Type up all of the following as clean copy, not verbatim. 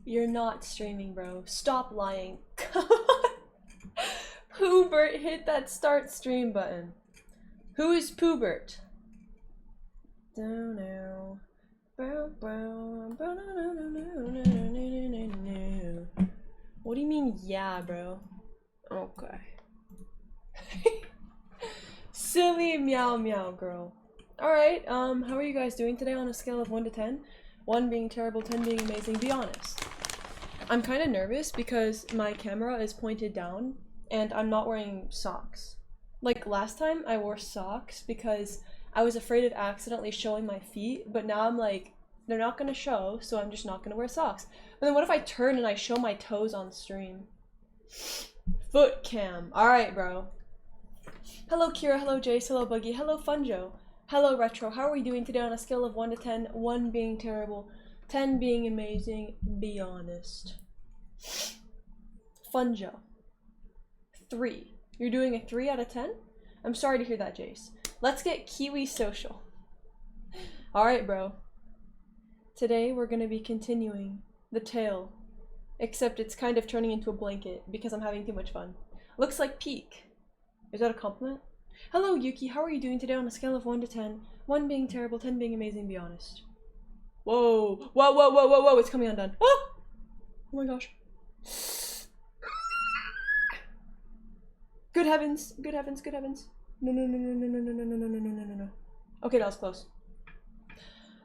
You're not streaming, bro. Stop lying. Come on. Poobert, hit that start stream button. Who is Poobert? What do you mean, yeah, bro? Okay. Silly meow meow girl. Alright, how are you guys doing today on a scale of 1 to 10? 1 being terrible, 10 being amazing. Be honest. I'm kind of nervous because my camera is pointed down and I'm not wearing socks. Like last time I wore socks because I was afraid of accidentally showing my feet, but now I'm like, they're not gonna show, so I'm just not gonna wear socks. But then what if I turn and I show my toes on stream? Foot cam. Alright, bro. Hello Kira, hello Jace, hello Buggy, hello Funjo, hello Retro. How are we doing today on a scale of 1 to 10? 1 being terrible, 10 being amazing. Be honest. Funjo. 3. You're doing a 3 out of 10? I'm sorry to hear that, Jace. Let's get Keewi social. Alright, bro. Today we're gonna be continuing the tale. Except it's kind of turning into a blanket because I'm having too much fun. Looks like peak. Is that a compliment? Hello Yuki, how are you doing today on a scale of 1 to 10? 1 being terrible, 10 being amazing, be honest. Whoa. Whoa, whoa, whoa, whoa, whoa, it's coming undone. Oh! Oh my gosh. Good heavens, good heavens, good heavens. No, no, no, no, no, no, no, no, no, no, no, no, no, no. Okay, that was close.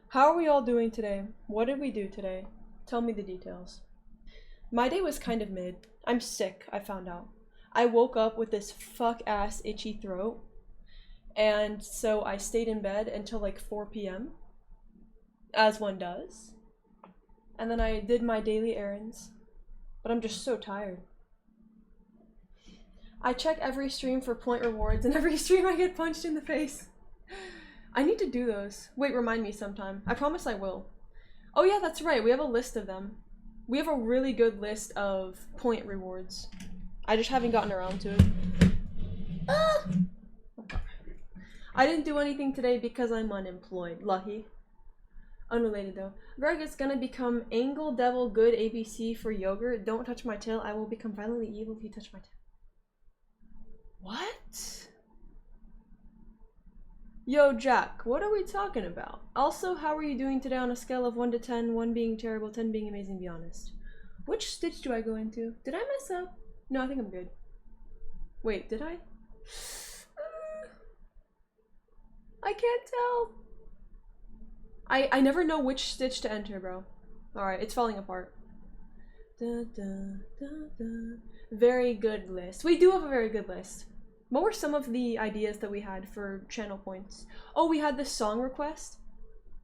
How are we all doing today? What did we do today? Tell me the details. My day was kind of mid. I'm sick, I found out. I woke up with this fuck-ass itchy throat, and so I stayed in bed until like 4 p.m., as one does. And then I did my daily errands, but I'm just so tired. I check every stream for point rewards, and every stream I get punched in the face. I need to do those. Wait, remind me sometime. I promise I will. Oh yeah, that's right, we have a list of them. We have a really good list of point rewards. I just haven't gotten around to it. Ah! Okay. I didn't do anything today because I'm unemployed. Lucky. Unrelated though. Greg is gonna become Angle Devil Good ABC for yogurt. Don't touch my tail. I will become violently evil if you touch my tail. What? Yo, Jack, what are we talking about? Also, how are you doing today on a scale of 1 to 10? 1 being terrible, 10 being amazing, be honest. Which stitch do I go into? Did I mess up? No, I think I'm good. Wait, did I? I can't tell. I never know which stitch to enter, bro. Alright, it's falling apart. Da, da, da, da. Very good list. We do have a very good list. What were some of the ideas that we had for channel points? Oh, we had this song request.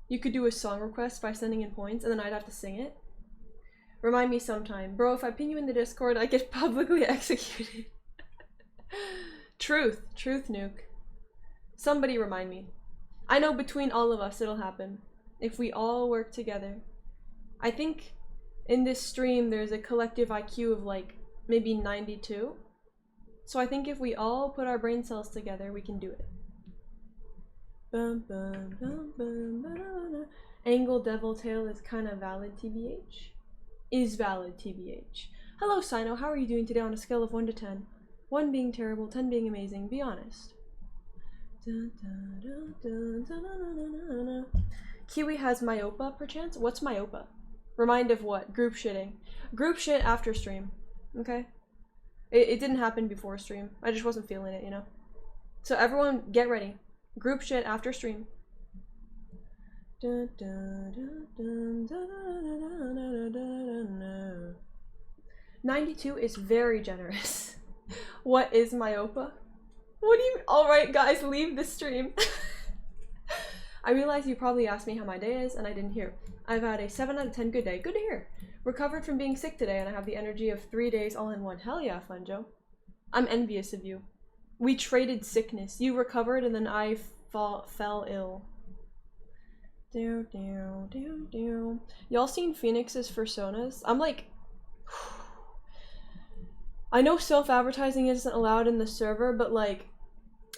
You could do a song request by sending in points, and then I'd have to sing it. Remind me sometime. Bro, if I pin you in the Discord, I get publicly executed. Truth. Truth, Nuke. Somebody remind me. I know between all of us it'll happen. If we all work together. I think in this stream there's a collective IQ of like maybe 92. So I think if we all put our brain cells together, we can do it. Bum, bum, bum, bum, ba, da, da. Angle Devil Tail is kind of valid, TBH. Is valid, TBH. Hello, Sino. How are you doing today on a scale of 1 to 10? 1 being terrible, 10 being amazing. Be honest. Keewi has myopa, perchance? What's myopa? Remind of what? Group shitting. Group shit after stream. Okay? It didn't happen before stream. I just wasn't feeling it, you know? So everyone, get ready. Group shit after stream. 92 is very generous. What is myopa? What do you— Alright guys, leave the stream. I realize you probably asked me how my day is and I didn't hear. I've had a 7 out of 10 good day. Good to hear. Recovered from being sick today and I have the energy of 3 days all in one. Hell yeah, Funjo. I'm envious of you. We traded sickness. You recovered and then I fell ill. Y'all seen Phoenix's personas? I'm like... I know self-advertising isn't allowed in the server, but like...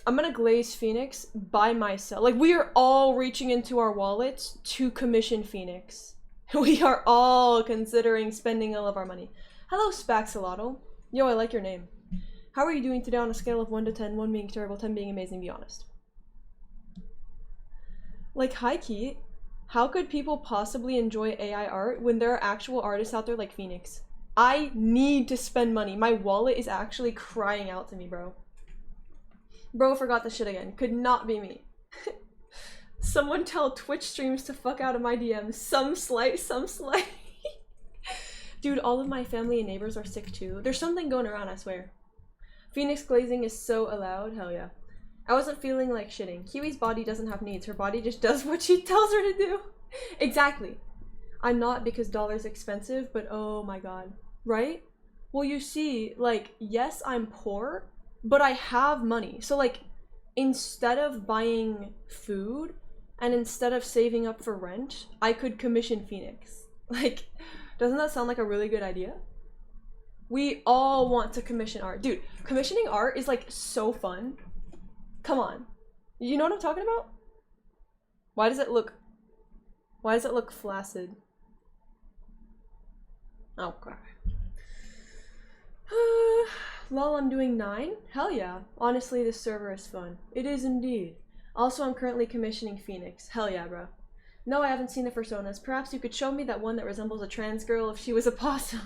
I'm gonna glaze Phoenix by myself. Like, we are all reaching into our wallets to commission Phoenix. We are all considering spending all of our money. Hello, Spaxolotl. Yo, I like your name. How are you doing today on a scale of 1 to 10, 1 being terrible, 10 being amazing, be honest? Like, high-key, how could people possibly enjoy AI art when there are actual artists out there like Phoenix? I need to spend money. My wallet is actually crying out to me, bro. Bro forgot the shit again. Could not be me. Someone tell Twitch streams to fuck out of my DMs. Some slight. Dude, all of my family and neighbors are sick too. There's something going around, I swear. Phoenix glazing is so allowed. Hell yeah. I wasn't feeling like shitting. Keewi's body doesn't have needs. Her body just does what she tells her to do. Exactly. I'm not because dollar's expensive, but oh my god. Right? Well, you see, like, yes, I'm poor, but I have money. So, like, instead of buying food and instead of saving up for rent, I could commission Phoenix. Like, doesn't that sound like a really good idea? We all want to commission art. Dude, commissioning art is, like, so fun. Come on. You know what I'm talking about? Why does it look flaccid? Okay. Lol, I'm doing 9? Hell yeah. Honestly, this server is fun. It is indeed. Also, I'm currently commissioning Phoenix. Hell yeah, bro. No, I haven't seen the personas. Perhaps you could show me that one that resembles a trans girl if she was a possum.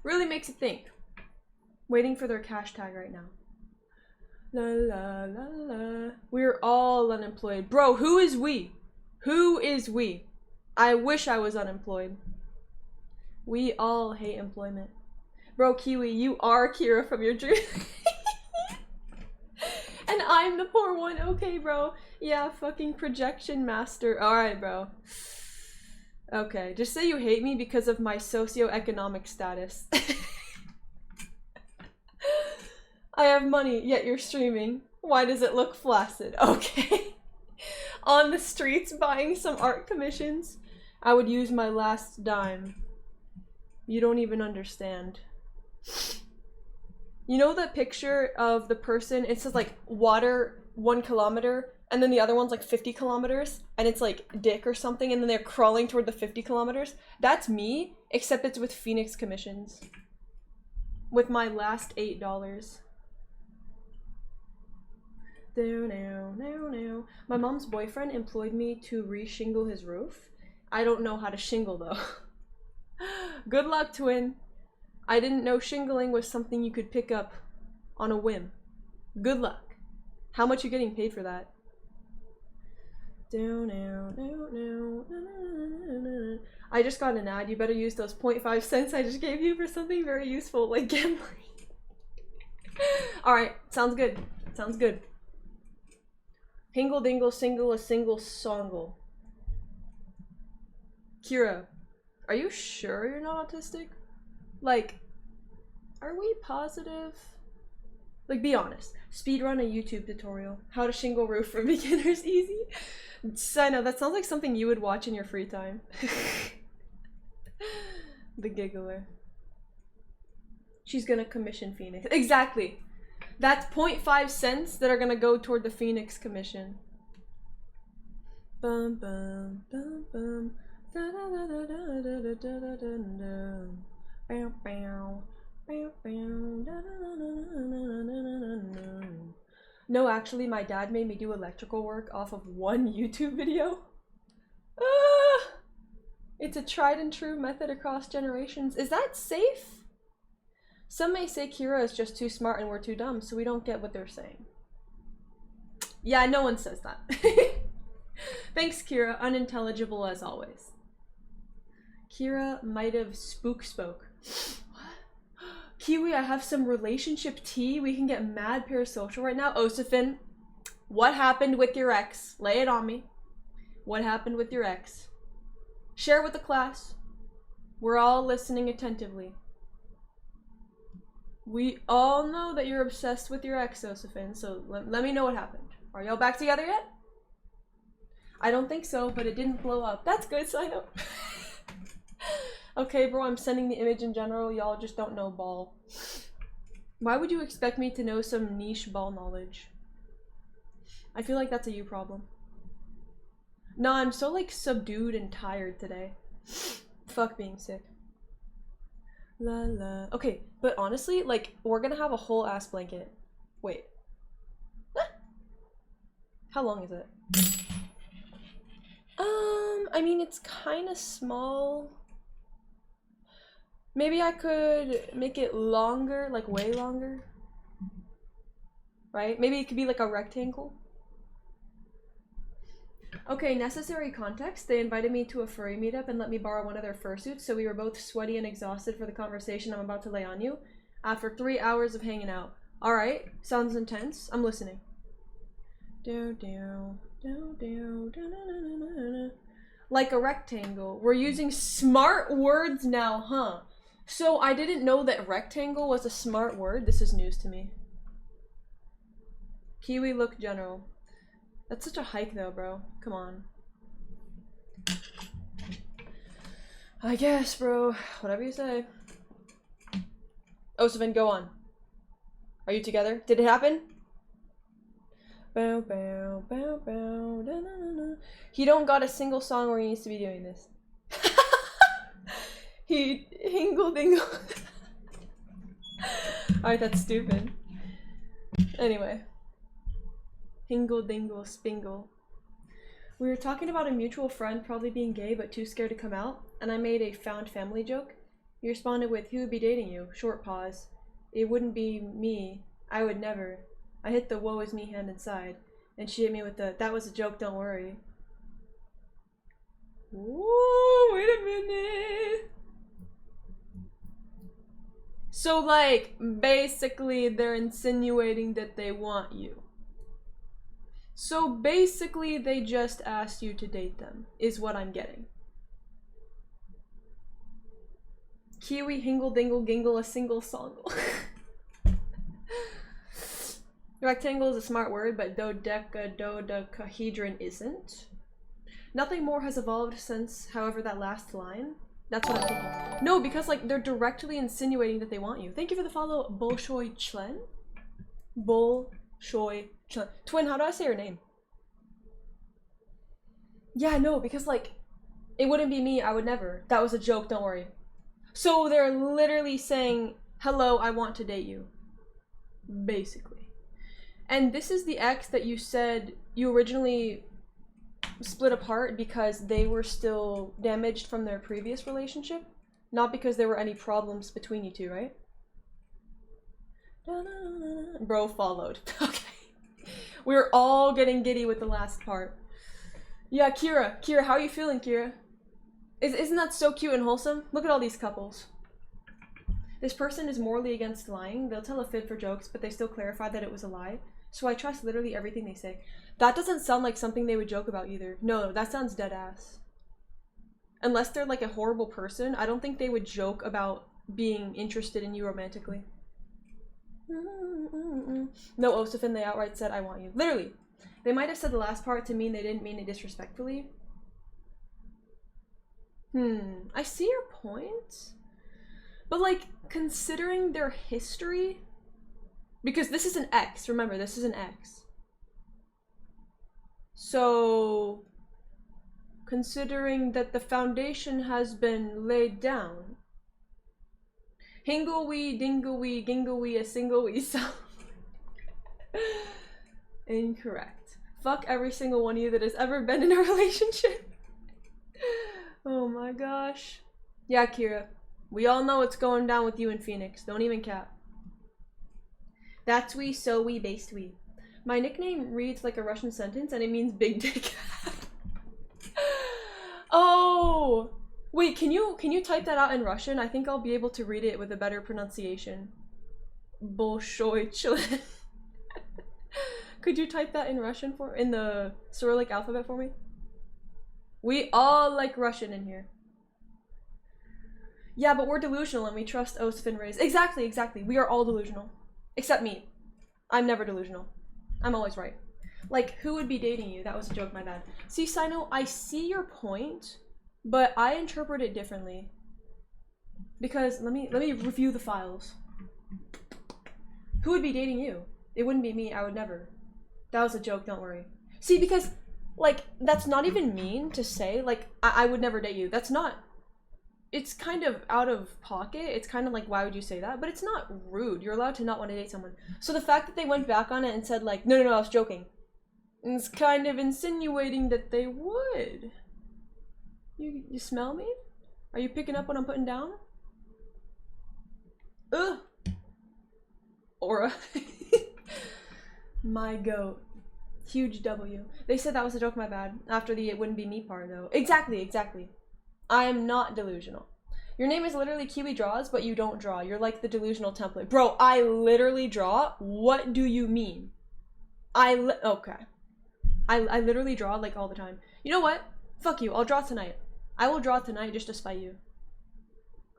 Really makes you think. Waiting for their cash tag right now. La la la la. We're all unemployed. Bro, who is we? Who is we? I wish I was unemployed. We all hate employment. Bro, Keewi, you are Kira from your dream. And I'm the poor one. Okay, bro. Yeah, fucking projection master. Alright, bro. Okay, just say you hate me because of my socioeconomic status. I have money, yet you're streaming. Why does it look flaccid? Okay. On the streets buying some art commissions. I would use my last dime. You don't even understand. You know that picture of the person, it says like water 1 kilometer and then the other one's like 50 kilometers and it's like dick or something and then they're crawling toward the 50 kilometers? That's me, except it's with Phoenix commissions. With my last $8. My mom's boyfriend employed me to re-shingle his roof. I don't know how to shingle though. Good luck, twin. I didn't know shingling was something you could pick up on a whim. Good luck. How much you getting paid for that? I just got an ad. You better use those 0.5 cents I just gave you for something very useful, like gambling. Alright, sounds good. Sounds good. Hingle dingle single a single songle. Kira, are you sure you're not autistic? Like, are we positive? Like, be honest. Speedrun a YouTube tutorial. How to shingle roof for beginners easy. I know, that sounds like something you would watch in your free time. The giggler. She's gonna commission Phoenix. Exactly! That's 0.5 cents that are gonna go toward the Phoenix commission. Bum bum bum bum. Da da da da da da da da da da da. Bow bow. Bow bow. Da da da da da da da da. No, actually, my dad made me do electrical work off of one YouTube video. Ah! It's a tried and true method across generations. Is that safe? Some may say Kira is just too smart and we're too dumb, so we don't get what they're saying. Yeah, no one says that. Thanks, Kira. Unintelligible as always. Kira might have spoke. What? Keewi, I have some relationship tea. We can get mad parasocial right now. Osifin, what happened with your ex? Lay it on me. What happened with your ex? Share with the class. We're all listening attentively. We all know that you're obsessed with your ex, Osifin, so let me know what happened. Are y'all back together yet? I don't think so, but it didn't blow up. That's good, sign up. Okay, bro, I'm sending the image in general. Y'all just don't know ball. Why would you expect me to know some niche ball knowledge? I feel like that's a you problem. No, I'm so like subdued and tired today. Fuck being sick. La la. Okay, but honestly, like, we're gonna have a whole ass blanket. Wait. How long is it? I mean, it's kind of small. Maybe I could make it longer, like way longer. Right? Maybe it could be like a rectangle. Okay, necessary context. They invited me to a furry meetup and let me borrow one of their fursuits, so we were both sweaty and exhausted for the conversation I'm about to lay on you. After 3 hours of hanging out. Alright, sounds intense. I'm listening. Like a rectangle. We're using smart words now, huh? So I didn't know that rectangle was a smart word. This is news to me. Keewi look general. That's such a hike though, bro. Come on. I guess, bro. Whatever you say. Osavin, go on. Are you together? Did it happen? Bow, bow, bow, bow, da, da, da, da. He don't got a single song where he needs to be doing this. He hingle dingle. Alright, that's stupid. Anyway. Hingle dingle spingle. We were talking about a mutual friend probably being gay but too scared to come out, and I made a found family joke. He responded with, "Who would be dating you?" Short pause. "It wouldn't be me. I would never." I hit the "woe is me" hand inside, and she hit me with the "that was a joke, don't worry." Ooh, wait a minute. So like, basically they're insinuating that they want you. So basically they just asked you to date them, is what I'm getting. Keewi hingle dingle gingle a single song. Rectangle is a smart word, but dodecahedron isn't. Nothing more has evolved since, however, that last line. That's what I'm thinking. No, because like they're directly insinuating that they want you. Thank you for the follow, Bolshoi Chlen. Bolshoi Chlen. Twin, how do I say your name? Yeah, no, because like, it wouldn't be me, I would never. That was a joke, don't worry. So they're literally saying, hello, I want to date you. Basically. And this is the ex that you said you originally split apart because they were still damaged from their previous relationship, not because there were any problems between you two, right? Bro followed. Okay. We were all getting giddy with the last part. Yeah, Kira, how are you feeling, Kira? Isn't that so cute and wholesome? Look at all these couples. This person is morally against lying. They'll tell a fib for jokes, but they still clarify that it was a lie. So I trust literally everything they say. That doesn't sound like something they would joke about either. No, that sounds dead ass. Unless they're like a horrible person, I don't think they would joke about being interested in you romantically. No, Osifin, they outright said, I want you. Literally. They might have said the last part to mean they didn't mean it disrespectfully. I see your point. But like, considering their history, because this is an ex, remember, this is an ex. So, considering that the foundation has been laid down, hingle-wee, dingle-wee, gingle-wee, a single-wee sound. Incorrect. Fuck every single one of you that has ever been in a relationship. Oh my gosh. Yeah, Kira. We all know what's going down with you in Phoenix. Don't even cap. That's we, so we, based we. My nickname reads like a Russian sentence and it means big dick. Oh! Wait, can you type that out in Russian? I think I'll be able to read it with a better pronunciation. Bolshoi Chlen. Could you type that in Russian in the Cyrillic alphabet for me? We all like Russian in here. Yeah, but we're delusional and we trust Osifin Reyes. Exactly. We are all delusional. Except me. I'm never delusional. I'm always right. Like, who would be dating you? That was a joke, my bad. See, Sino, I see your point, but I interpret it differently. Because, let me review the files. Who would be dating you? It wouldn't be me, I would never. That was a joke, don't worry. See, because, like, that's not even mean to say, like, I would never date you. That's not, it's kind of out of pocket. It's kind of like, why would you say that? But it's not rude. You're allowed to not want to date someone. So the fact that they went back on it and said, like, no, I was joking, it's kind of insinuating that they would. You smell me? Are you picking up what I'm putting down? Ugh. Aura. My goat. Huge W. They said that was a joke, my bad. After the it wouldn't be me part, though. Exactly. I am not delusional. Your name is literally Keewi Draws, but you don't draw. You're like the delusional template. Bro, I literally draw? What do you mean? Okay. I literally draw, like, all the time. You know what? Fuck you. I'll draw tonight. I will draw tonight just to spite you.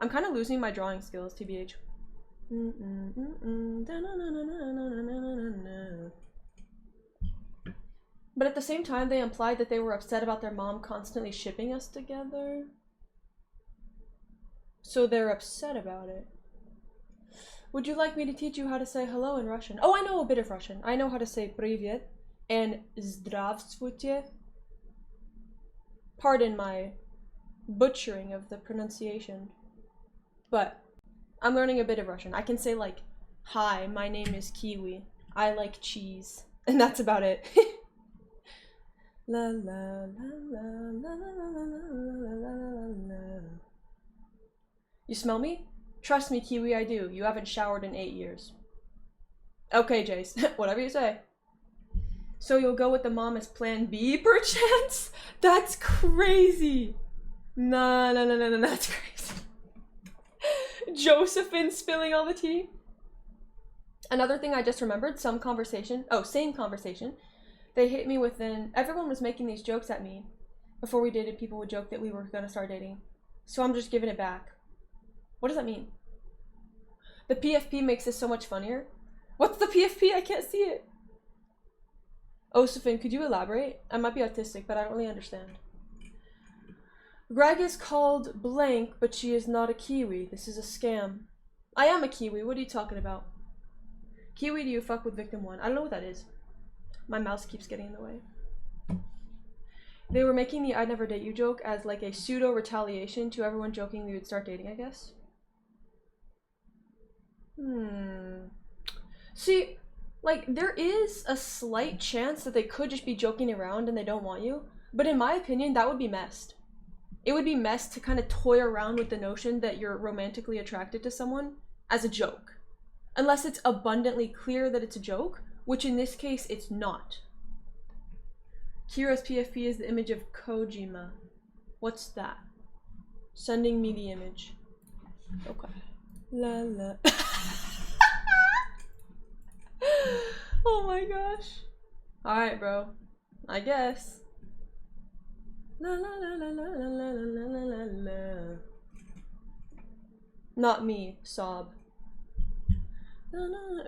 I'm kind of losing my drawing skills, TBH. But at the same time, they implied that they were upset about their mom constantly shipping us together. So they're upset about it. Would you like me to teach you how to say hello in Russian? Oh, I know a bit of Russian. I know how to say привет and здравствуйте. Pardon my butchering of the pronunciation. But I'm learning a bit of Russian. I can say, like, hi, my name is Keewi. I like cheese. And that's about it. La la la la la la la la la. You smell me? Trust me, Keewi, I do. You haven't showered in 8 years. Okay, Jace. Whatever you say. So you'll go with the mom as plan B, perchance? That's crazy. No, that's crazy. Josephine spilling all the tea. Another thing I just remembered, same conversation. They hit me within, everyone was making these jokes at me. Before we dated, people would joke that we were gonna start dating. So I'm just giving it back. What does that mean? The PFP makes this so much funnier. What's the PFP? I can't see it. Josephine, could you elaborate? I might be autistic, but I don't really understand. Greg is called blank, but she is not a Keewi. This is a scam. I am a Keewi. What are you talking about? Keewi, do you fuck with victim 1? I don't know what that is. My mouse keeps getting in the way. They were making the I'd never date you joke as like a pseudo retaliation to everyone joking we would start dating, I guess. See, like, there is a slight chance that they could just be joking around and they don't want you. But in my opinion, that would be messed. It would be messed to kind of toy around with the notion that you're romantically attracted to someone as a joke. Unless it's abundantly clear that it's a joke, which in this case, it's not. Kira's PFP is the image of Kojima. What's that? Sending me the image. Okay. La la. Oh my gosh. Alright, bro. I guess. La la la la la la la la la la. Not me, sob.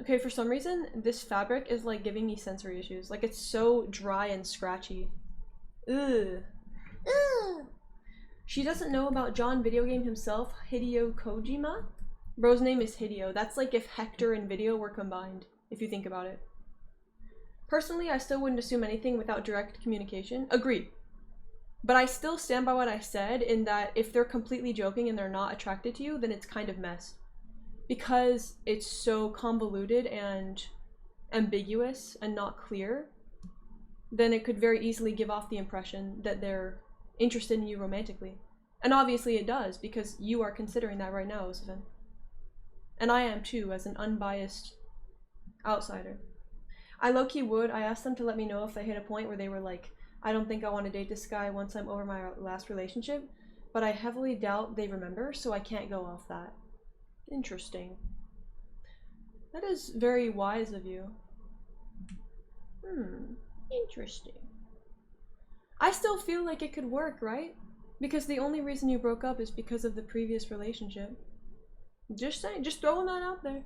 Okay, for some reason, this fabric is like giving me sensory issues. Like, it's so dry and scratchy. Ugh. Ugh. She doesn't know about John video game himself, Hideo Kojima. Bro's name is Hideo. That's like if Hector and Video were combined, if you think about it. Personally, I still wouldn't assume anything without direct communication. Agreed. But I still stand by what I said in that if they're completely joking and they're not attracted to you, then it's kind of messed. Because it's so convoluted and ambiguous and not clear, then it could very easily give off the impression that they're interested in you romantically. And obviously it does, because you are considering that right now, Josephine. And I am too, as an unbiased outsider. I low-key would. I asked them to let me know if they hit a point where they were like, I don't think I want to date this guy once I'm over my last relationship, but I heavily doubt they remember, so I can't go off that. Interesting. That is very wise of you. Interesting. I still feel like it could work, right? Because the only reason you broke up is because of the previous relationship. Just saying, just throwing that out there.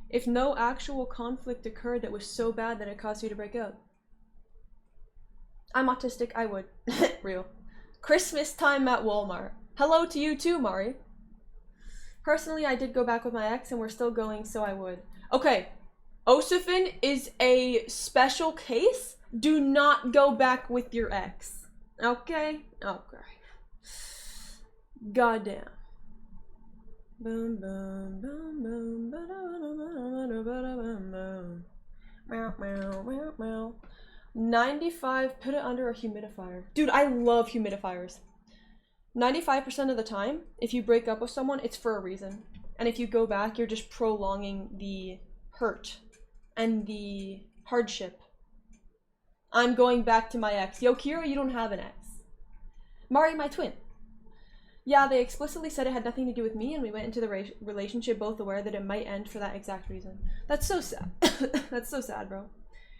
If no actual conflict occurred that was so bad that it caused you to break up. I'm autistic, I would. Real. Christmas time at Walmart. Hello to you too, Mari. Personally, I did go back with my ex and we're still going, so I would. Okay. Osifen is a special case. Do not go back with your ex. Okay? Okay. Goddamn. Boom, boom, boom, boom, boom. Meow, meow, meow, meow. 95, put it under a humidifier. Dude, I love humidifiers. 95% of the time, if you break up with someone, it's for a reason. And if you go back, you're just prolonging the hurt and the hardship. I'm going back to my ex. Yo, Kira, you don't have an ex. Mari, my twin. Yeah, they explicitly said it had nothing to do with me, and we went into the relationship both aware that it might end for that exact reason. That's so sad. That's so sad, bro.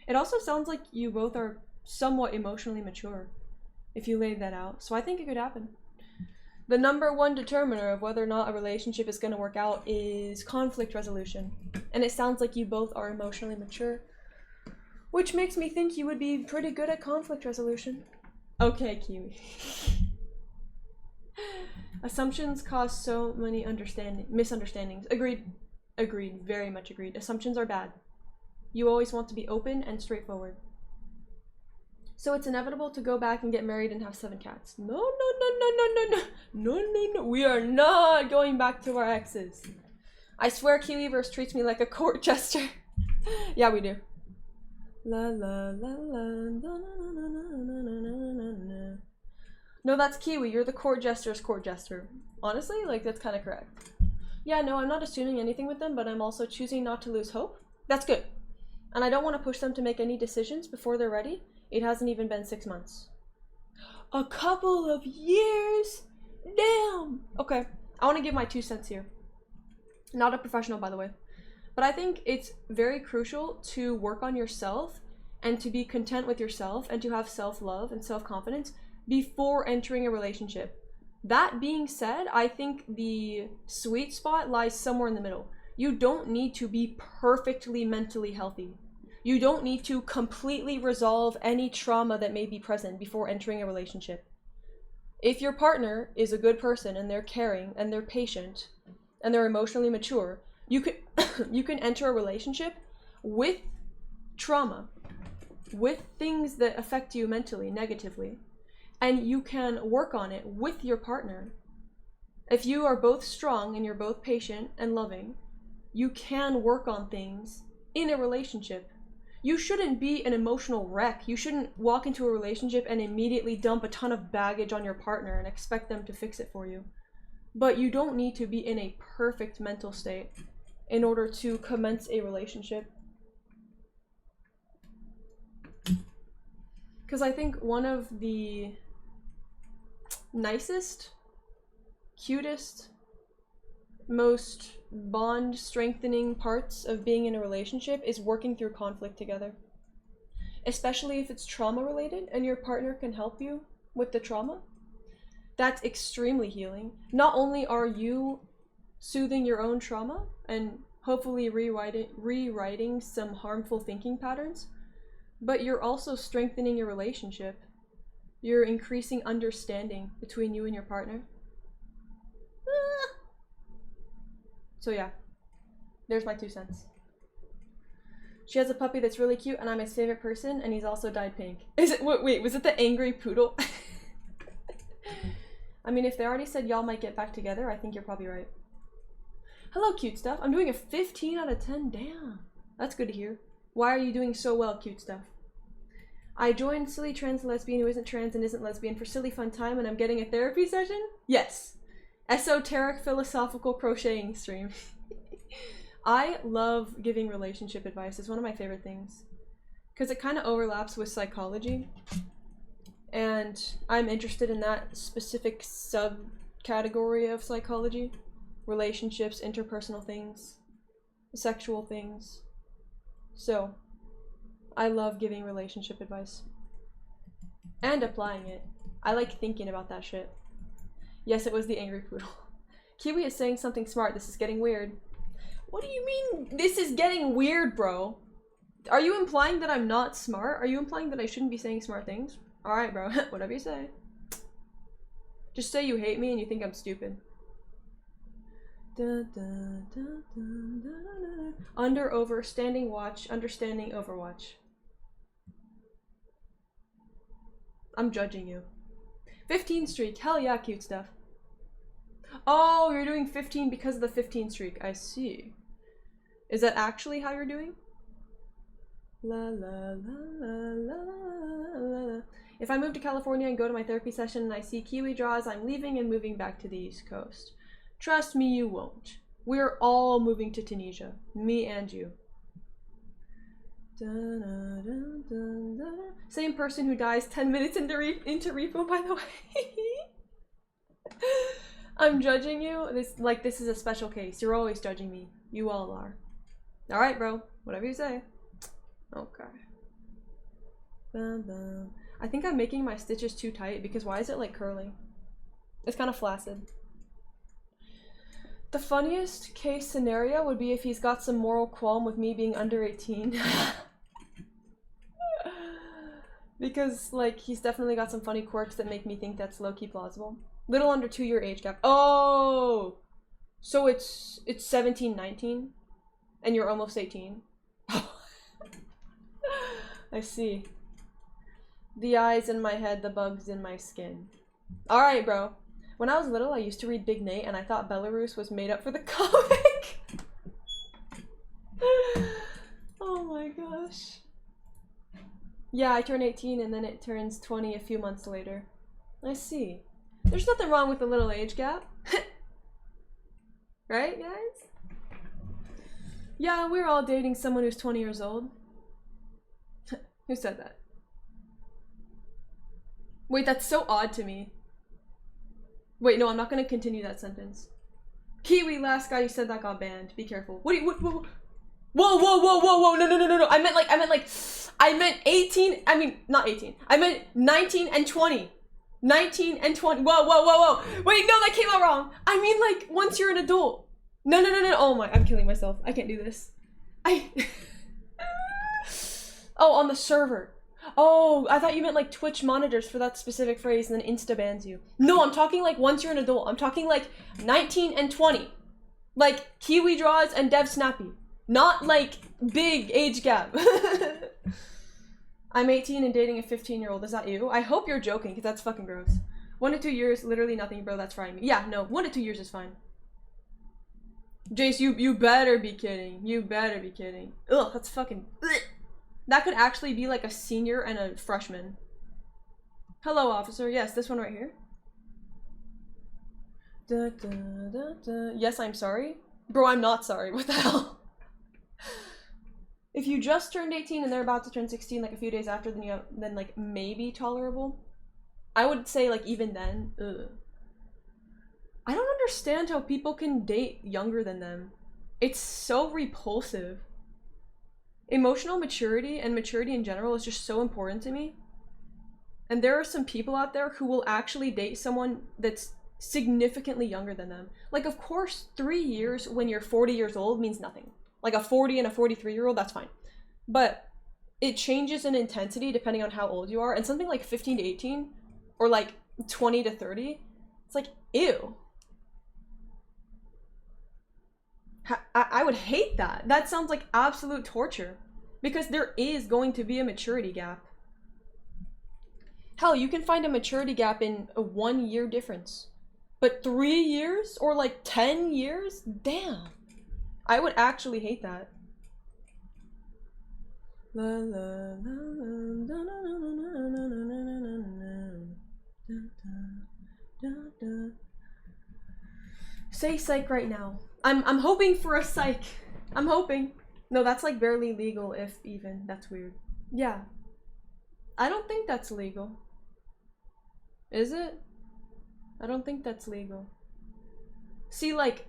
It also sounds like you both are somewhat emotionally mature, if you laid that out. So I think it could happen. The #1 determiner of whether or not a relationship is going to work out is conflict resolution. And it sounds like you both are emotionally mature, which makes me think you would be pretty good at conflict resolution. Okay, Keewi. Assumptions cause so many misunderstandings. Agreed. Agreed. Very much agreed. Assumptions are bad. You always want to be open and straightforward. So it's inevitable to go back and get married and have 7 cats. No, no, no, no, no, no, no. No, no, no. We are not going back to our exes. I swear Keewiverse treats me like a court jester. Yeah, we do. La la la la la la la la la la. No, that's Keewi. You're the court jester's court jester. Honestly, like, that's kind of correct. Yeah, no, I'm not assuming anything with them, but I'm also choosing not to lose hope. That's good. And I don't want to push them to make any decisions before they're ready. It hasn't even been 6 months. A couple of years? Damn! Okay, I want to give my 2 cents here. Not a professional, by the way. But I think it's very crucial to work on yourself and to be content with yourself and to have self-love and self-confidence before entering a relationship. That being said, I think the sweet spot lies somewhere in the middle. You don't need to be perfectly mentally healthy. You don't need to completely resolve any trauma that may be present before entering a relationship. If your partner is a good person and they're caring and they're patient and they're emotionally mature, you can you can enter a relationship with trauma, with things that affect you mentally, negatively, and you can work on it with your partner. If you are both strong and you're both patient and loving, you can work on things in a relationship. You shouldn't be an emotional wreck. You shouldn't walk into a relationship and immediately dump a ton of baggage on your partner and expect them to fix it for you. But you don't need to be in a perfect mental state in order to commence a relationship. Because I think one of the nicest, cutest, most bond strengthening parts of being in a relationship is working through conflict together. Especially if it's trauma related and your partner can help you with the trauma. That's extremely healing. Not only are you soothing your own trauma and hopefully rewriting some harmful thinking patterns, but you're also strengthening your relationship. You're increasing understanding between you and your partner. So yeah, there's my 2 cents. She has a puppy that's really cute and I'm his favorite person and he's also dyed pink. Is it, wait, was it the angry poodle? I mean, if they already said y'all might get back together, I think you're probably right. Hello, cute stuff. I'm doing a 15 out of 10. Damn. That's good to hear. Why are you doing so well, cute stuff? I joined Silly Trans Lesbian who isn't trans and isn't lesbian for silly fun time and I'm getting a therapy session? Yes. Esoteric philosophical crocheting stream. I love giving relationship advice. It's one of my favorite things. Because it kind of overlaps with psychology. And I'm interested in that specific subcategory of psychology. Relationships, interpersonal things, sexual things. So, I love giving relationship advice. And applying it. I like thinking about that shit. Yes, it was the angry poodle. Keewi is saying something smart. This is getting weird. What do you mean this is getting weird, bro? Are you implying that I'm not smart? Are you implying that I shouldn't be saying smart things? Alright, bro. Whatever you say. Just say you hate me and you think I'm stupid. Under, over, standing watch, understanding, overwatch. I'm judging you. 15 streak, hell yeah, cute stuff. Oh, you're doing 15 because of the 15 streak, I see. Is that actually how you're doing? La la la la la la. If I move to California and go to my therapy session and I see Keewi draws, I'm leaving and moving back to the East Coast. Trust me, you won't. We're all moving to Tunisia. Me and you. Same person who dies 10 minutes into repo, by the way. I'm judging you. This is a special case. You're always judging me. You all are. Alright, bro. Whatever you say. Okay. I think I'm making my stitches too tight because why is it like curly? It's kind of flaccid. The funniest case scenario would be if he's got some moral qualm with me being under 18. Because, like, he's definitely got some funny quirks that make me think that's low-key plausible. Little under 2-year age gap. Oh! So it's 17, 19? And you're almost 18? I see. The eyes in my head, the bugs in my skin. Alright, bro. When I was little, I used to read Big Nate, and I thought Belarus was made up for the comic. Oh my gosh. Yeah, I turn 18, and then it turns 20 a few months later. I see. There's nothing wrong with a little age gap. Right, guys? Yeah, we're all dating someone who's 20 years old. Who said that? Wait, that's so odd to me. Wait, no, I'm not gonna continue that sentence. Keewi, last guy who said that got banned. Be careful. What do you, whoa, whoa, no. I meant 18, not 18. I meant 19 and 20. 19 and 20. Whoa. Wait, no, that came out wrong. I mean, like, once you're an adult. No. Oh my, I'm killing myself. I can't do this. Oh, on the server. Oh, I thought you meant like Twitch monitors for that specific phrase and then insta bans you. No, I'm talking like once you're an adult. I'm talking like 19 and 20. Like Keewi draws and Dev Snappy. Not like big age gap. I'm 18 and dating a 15-year-old. Is that you? I hope you're joking because that's fucking gross. 1 to 2 years, literally nothing, bro. That's frying me. Yeah, no, 1 to 2 years is fine. Jace, you better be kidding. You better be kidding. Ugh, that's fucking... Ugh. That could actually be like a senior and a freshman. Hello, officer. Yes, this one right here. Yes, I'm sorry. Bro, I'm not sorry. What the hell? If you just turned 18 and they're about to turn 16 like a few days after, then like maybe tolerable. I would say like even then, ugh. I don't understand how people can date younger than them. It's so repulsive. Emotional maturity and maturity in general is just so important to me. And there are some people out there who will actually date someone that's significantly younger than them. Like, of course, 3 years when you're 40 years old means nothing. Like a 40 and a 43-year-old, that's fine. But it changes in intensity depending on how old you are. And something like 15 to 18 or like 20 to 30, it's like, ew. I would hate that. That sounds like absolute torture. Because there is going to be a maturity gap. Hell, you can find a maturity gap in a 1 year difference. But 3 years? Or like 10 years? Damn. I would actually hate that. Say psych right now. I'm hoping for a psych. I'm hoping. No, that's like barely legal, if even. That's weird. Yeah. I don't think that's legal. Is it? I don't think that's legal. See, like,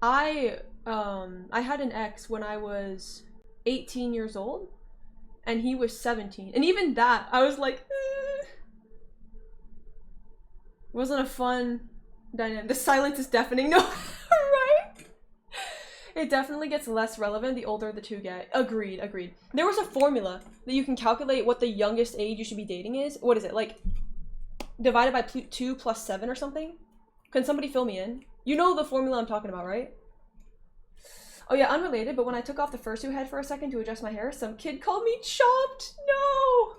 I had an ex when I was 18 years old, and he was 17. And even that, I was like, eh. Wasn't a fun dynamic. The silence is deafening. No. It definitely gets less relevant the older the two get. Agreed. There was a formula that you can calculate what the youngest age you should be dating is. What is it? Like, divided by 2 plus 7 or something? Can somebody fill me in? You know the formula I'm talking about, right? Oh yeah, unrelated, but when I took off the fursuit head for a second to adjust my hair, some kid called me chopped. No!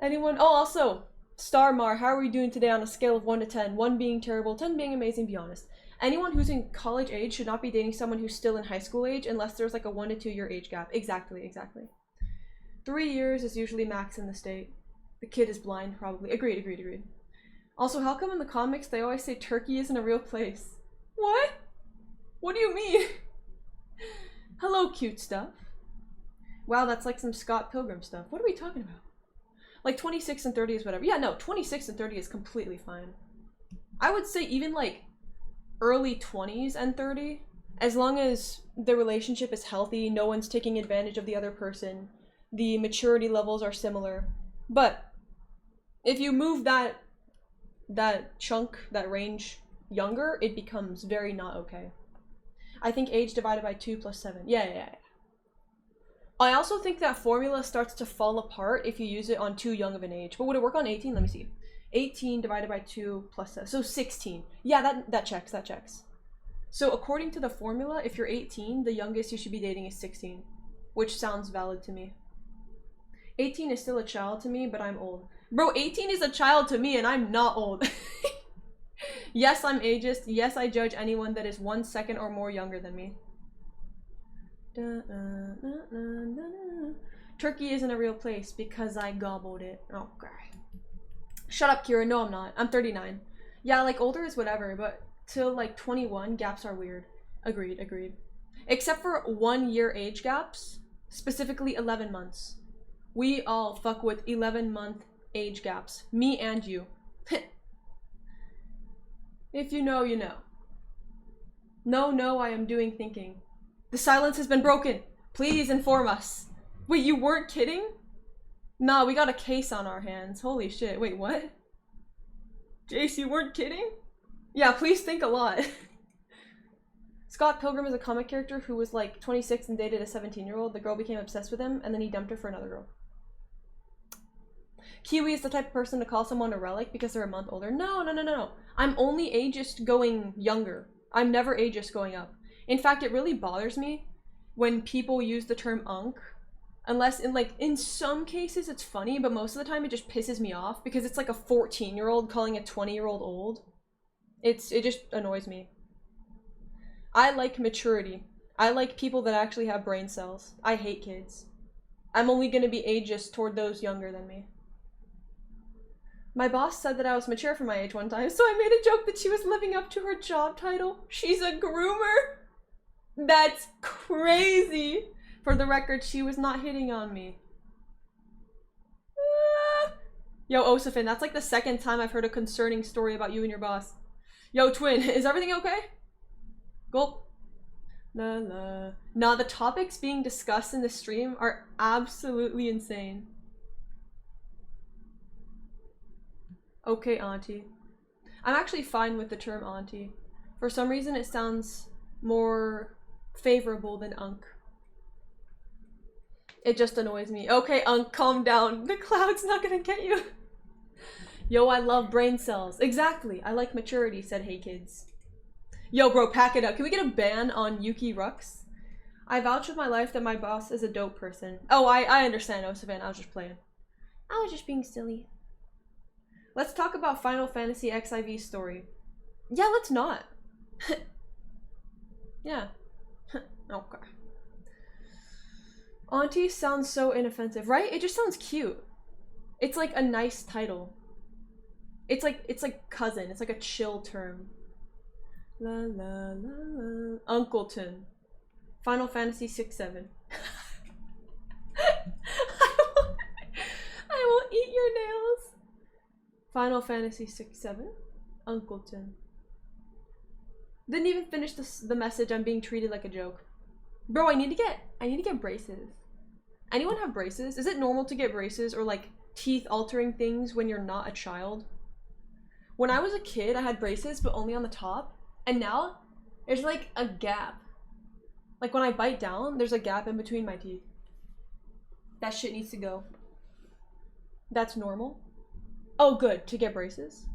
Anyone? Oh, also, Starmar, how are we doing today on a scale of 1 to 10? 1 being terrible, 10 being amazing, be honest. Anyone who's in college age should not be dating someone who's still in high school age unless there's like a 1 to 2 year age gap. Exactly. 3 years is usually max in the state. The kid is blind, probably. Agreed. Also, how come in the comics they always say Turkey isn't a real place? What? What do you mean? Hello, cute stuff. Wow, that's like some Scott Pilgrim stuff. What are we talking about? Like 26 and 30 is whatever. Yeah, no, 26 and 30 is completely fine. I would say even like early 20s and 30, as long as the relationship is healthy, no one's taking advantage of the other person, the maturity levels are similar. But if you move that chunk, that range younger, it becomes very not okay. I think age divided by 2 plus 7. Yeah. I also think that formula starts to fall apart if you use it on too young of an age. But would it work on 18? Let me see. 18 divided by 2 plus 7. So 16. Yeah, that checks. So according to the formula, if you're 18, the youngest you should be dating is 16. Which sounds valid to me. 18 is still a child to me, but I'm old. Bro, 18 is a child to me and I'm not old. Yes, I'm ageist. Yes, I judge anyone that is 1 second or more younger than me. Turkey isn't a real place because I gobbled it. Oh, God. Shut up, Kira. No, I'm not. I'm 39. Yeah, like, older is whatever, but till, like, 21, gaps are weird. Agreed. Except for 1 year age gaps, specifically 11 months. We all fuck with 11-month age gaps. Me and you. If you know, you know. No, I am doing thinking. The silence has been broken. Please inform us. Wait, you weren't kidding? Nah, we got a case on our hands. Holy shit. Wait, what? Jace, you weren't kidding? Yeah, please think a lot. Scott Pilgrim is a comic character who was like 26 and dated a 17-year-old. The girl became obsessed with him, and then he dumped her for another girl. Keewi is the type of person to call someone a relic because they're a month older. No. I'm only ageist going younger. I'm never ageist going up. In fact, it really bothers me when people use the term unk. Unless, in some cases it's funny, but most of the time it just pisses me off because it's like a 14-year-old calling a 20-year-old old. It just annoys me. I like maturity. I like people that actually have brain cells. I hate kids. I'm only gonna be ageist toward those younger than me. My boss said that I was mature for my age one time, so I made a joke that she was living up to her job title. She's a groomer? That's crazy! For the record, she was not hitting on me. Yo, Osifin, that's like the second time I've heard a concerning story about you and your boss. Yo, twin, is everything okay? Gulp. Nah, the topics being discussed in the stream are absolutely insane. Okay, auntie. I'm actually fine with the term auntie. For some reason, it sounds more favorable than unk. It just annoys me. Okay, unk, calm down. The cloud's not gonna get you. Yo, I love brain cells. Exactly. I like maturity, said Hey Kids. Yo, bro, pack it up. Can we get a ban on Yuki Rux? I vouch with my life that my boss is a dope person. Oh, I understand, Osavan. I was just playing. I was just being silly. Let's talk about Final Fantasy XIV's story. Yeah, let's not. Yeah. Okay. Auntie sounds so inoffensive, right? It just sounds cute. It's like a nice title. It's like cousin. It's like a chill term. La la la la. Uncleton. Final Fantasy 6-7. I will eat your nails. Final Fantasy 6-7. Uncleton. Didn't even finish the message. I'm being treated like a joke. Bro, I need to get braces. Anyone have braces? Is it normal to get braces or like teeth altering things when you're not a child? When I was a kid, I had braces, but only on the top. And now, there's like a gap. Like when I bite down, there's a gap in between my teeth. That shit needs to go. That's normal? Oh, good. To get braces?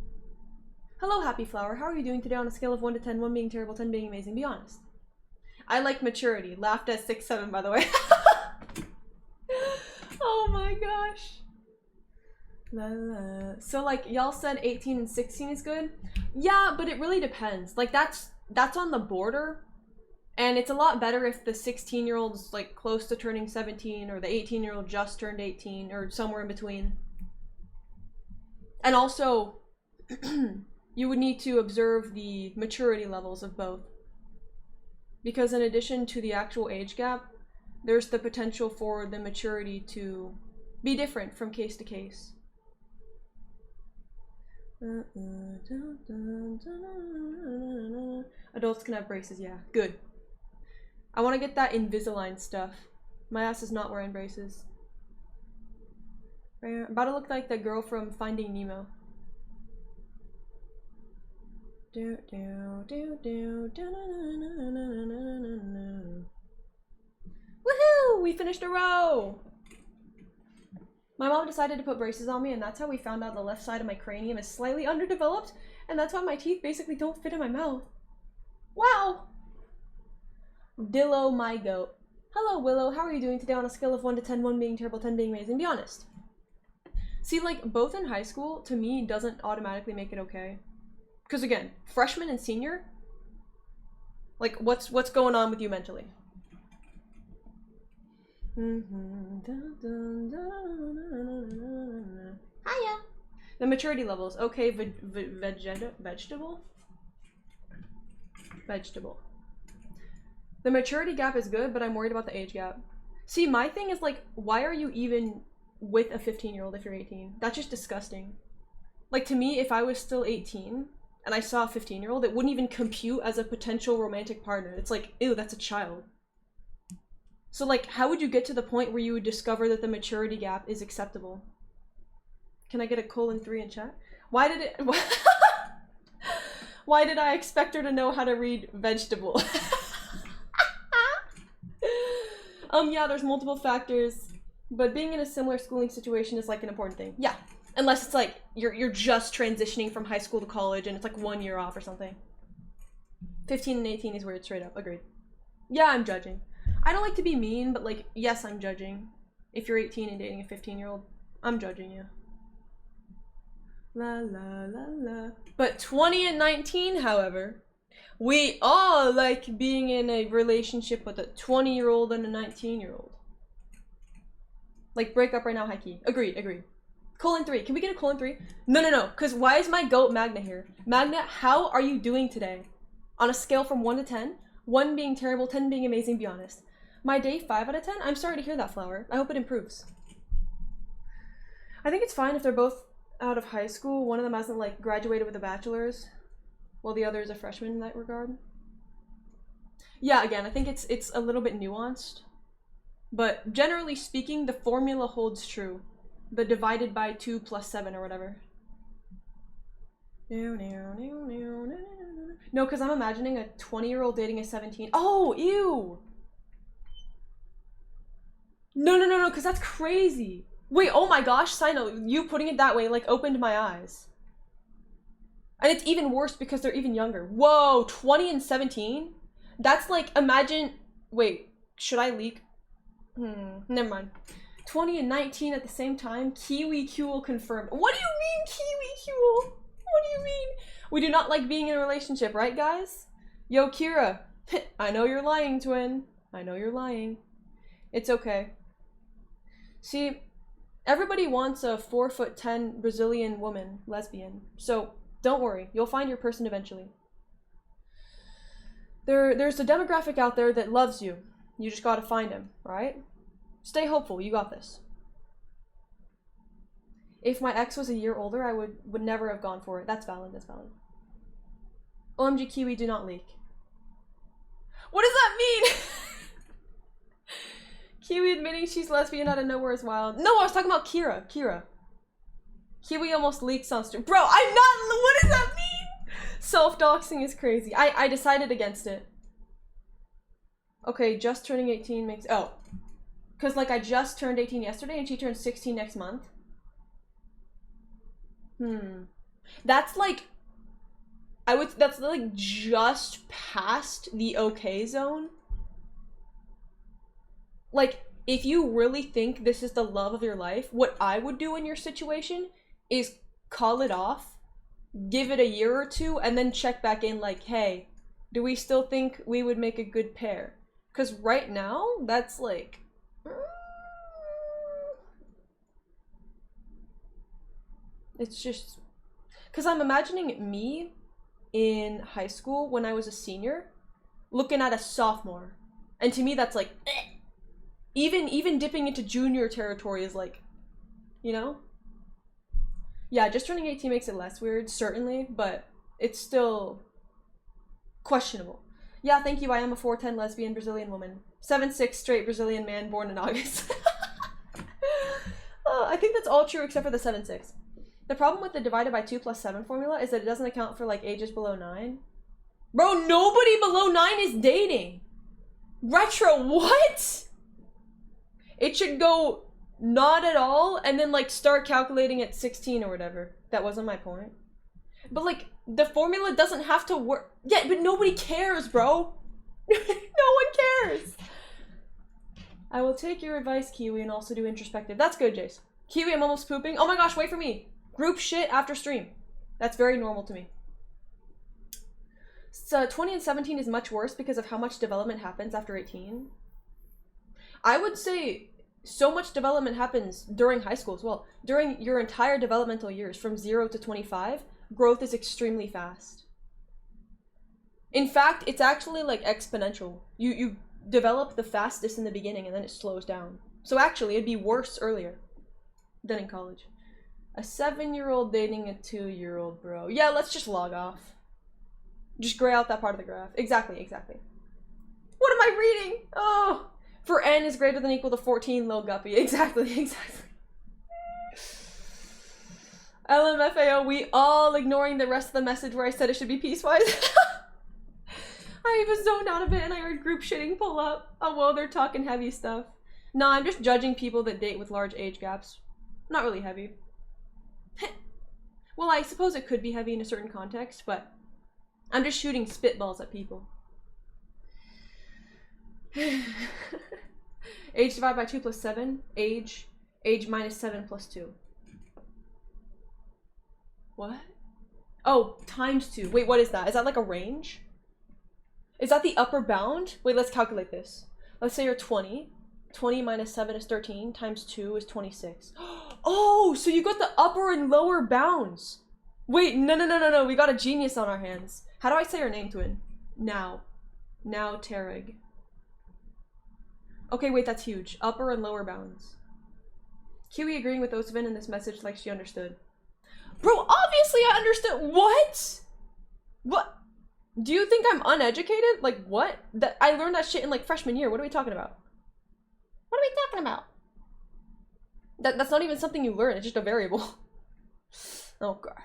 Hello, Happy Flower. How are you doing today on a scale of 1 to 10, 1 being terrible, 10 being amazing? Be honest. I like maturity. Laughed at 6, 7, by the way. Oh my gosh. La, la. So like y'all said 18 and 16 is good. Yeah, but it really depends. Like that's on the border. And it's a lot better if the 16-year-old's like close to turning 17 or the 18-year-old just turned 18 or somewhere in between. And also you would need to observe the maturity levels of both. Because in addition to the actual age gap, there's the potential for the maturity to be different from case to case. Adults can have braces, yeah. Good. I want to get that Invisalign stuff. My ass is not wearing braces. I'm about to look like the girl from Finding Nemo. Woohoo! We finished a row! My mom decided to put braces on me, and that's how we found out the left side of my cranium is slightly underdeveloped, and that's why my teeth basically don't fit in my mouth. Wow! Dillo, my goat. Hello, Willow. How are you doing today on a scale of 1 to 10, 1 being terrible, 10 being amazing? Be honest. See, like, both in high school, to me, doesn't automatically make it okay. Because again, freshman and senior, like, what's going on with you mentally? Hiya! The maturity levels. Okay, vegetable? Vegetable. The maturity gap is good, but I'm worried about the age gap. See, my thing is like, why are you even with a 15-year-old if you're 18? That's just disgusting. Like, to me, if I was still 18 and I saw a 15-year-old, it wouldn't even compute as a potential romantic partner. It's like, ew, that's a child. So like, how would you get to the point where you would discover that the maturity gap is acceptable? Can I get a :3 in chat? Why did it... Why did I expect her to know how to read vegetable? Yeah, there's multiple factors, but being in a similar schooling situation is like an important thing. Yeah, unless it's like you're just transitioning from high school to college and it's like 1 year off or something. 15 and 18 is weird, straight up. Agreed. Yeah, I'm judging. I don't like to be mean, but like, yes, I'm judging. If you're 18 and dating a 15-year-old, I'm judging you. La la la la. But 20 and 19, however, we all like being in a relationship with a 20-year-old and a 19-year-old. Like, break up right now, Heike. Agreed, agreed. :3. Can we get a :3? No. Because why is my goat Magna here? Magna, how are you doing today? On a scale from 1 to 10, 1 being terrible, 10 being amazing, be honest. My day 5 out of 10? I'm sorry to hear that, Flower. I hope it improves. I think it's fine if they're both out of high school. One of them hasn't like graduated with a bachelor's, while the other is a freshman in that regard. Yeah, again, I think it's a little bit nuanced, but generally speaking, the formula holds true. The divided by 2 plus 7 or whatever. No, because I'm imagining a 20-year-old dating a 17. Oh, ew! No, because that's crazy. Wait, oh my gosh, Sino, you putting it that way like opened my eyes. And it's even worse because they're even younger. Whoa, 20 and 17? That's like, imagine, wait, should I leak? Never mind. 20 and 19 at the same time. Keewi Kuel confirmed. What do you mean, Keewi Kuel? What do you mean? We do not like being in a relationship, right, guys? Yo, Kira. I know you're lying, twin. I know you're lying. It's okay. See, everybody wants a 4'10" Brazilian woman, lesbian. So don't worry, you'll find your person eventually. There's a demographic out there that loves you. You just gotta find him, right? Stay hopeful, you got this. If my ex was a year older, I would never have gone for it. That's valid, that's valid. OMG Kiwi, do not leak. What does that mean? Kiwi admitting she's lesbian out of nowhere is wild. No, I was talking about Kira. Kiwi almost leaked on stream. Bro, I'm not, what does that mean? Self-doxing is crazy. I decided against it. Okay, just turning 18 makes, oh. Cause like I just turned 18 yesterday and she turns 16 next month. That's like, that's like just past the okay zone. Like, if you really think this is the love of your life, what I would do in your situation is call it off, give it a year or two, and then check back in like, hey, do we still think we would make a good pair? Because right now, that's like... It's just... Because I'm imagining me in high school when I was a senior, looking at a sophomore. And to me, that's like... Even dipping into junior territory is like... You know? Yeah, just turning 18 makes it less weird, certainly, but it's still questionable. Yeah, thank you, I am a 4'10" lesbian Brazilian woman. 7'6" straight Brazilian man born in August. I think that's all true except for the 7'6". The problem with the divided by 2 plus 7 formula is that it doesn't account for like ages below 9. Bro, nobody below 9 is dating! Retro, what? It should go not at all and then like start calculating at 16 or whatever. That wasn't my point. But like, the formula doesn't have to work. Yeah, but nobody cares, bro. No one cares. I will take your advice, Keewi, and also do introspective. That's good, Jace. Keewi, I'm almost pooping. Oh my gosh, wait for me. Group shit after stream. That's very normal to me. So 20 and 17 is much worse because of how much development happens after 18. I would say so much development happens during high school as well. During your entire developmental years, from 0 to 25, growth is extremely fast. In fact, it's actually like exponential. You develop the fastest in the beginning and then it slows down. So actually, it'd be worse earlier than in college. A 7-year-old dating a 2-year-old, bro. Yeah, let's just log off. Just gray out that part of the graph. Exactly, exactly. What am I reading? Oh, for n is greater than or equal to 14, lil guppy. Exactly, exactly. LMFAO, we all ignoring the rest of the message where I said it should be piecewise. I even zoned out of it and I heard group shitting pull up. Oh, well, they're talking heavy stuff. No, I'm just judging people that date with large age gaps. Not really heavy. Well, I suppose it could be heavy in a certain context, but I'm just shooting spitballs at people. Age divided by 2 plus 7. Age minus 7 plus 2. What? Oh, times 2. Wait, what is that? Is that like a range? Is that the upper bound? Wait, let's calculate this. Let's say you're 20. 20 minus 7 is 13, times 2 is 26. Oh, so you got the upper and lower bounds. Wait, no, we got a genius on our hands. How do I say your name, twin? Now Tereg. Okay, wait, that's huge. Upper and lower bounds. Keewi agreeing with Osvin in this message like she understood. Bro, obviously I understood. What? What? Do you think I'm uneducated? Like, what? I learned that shit in like freshman year. What are we talking about? What are we talking about? That's not even something you learn. It's just a variable. Oh god.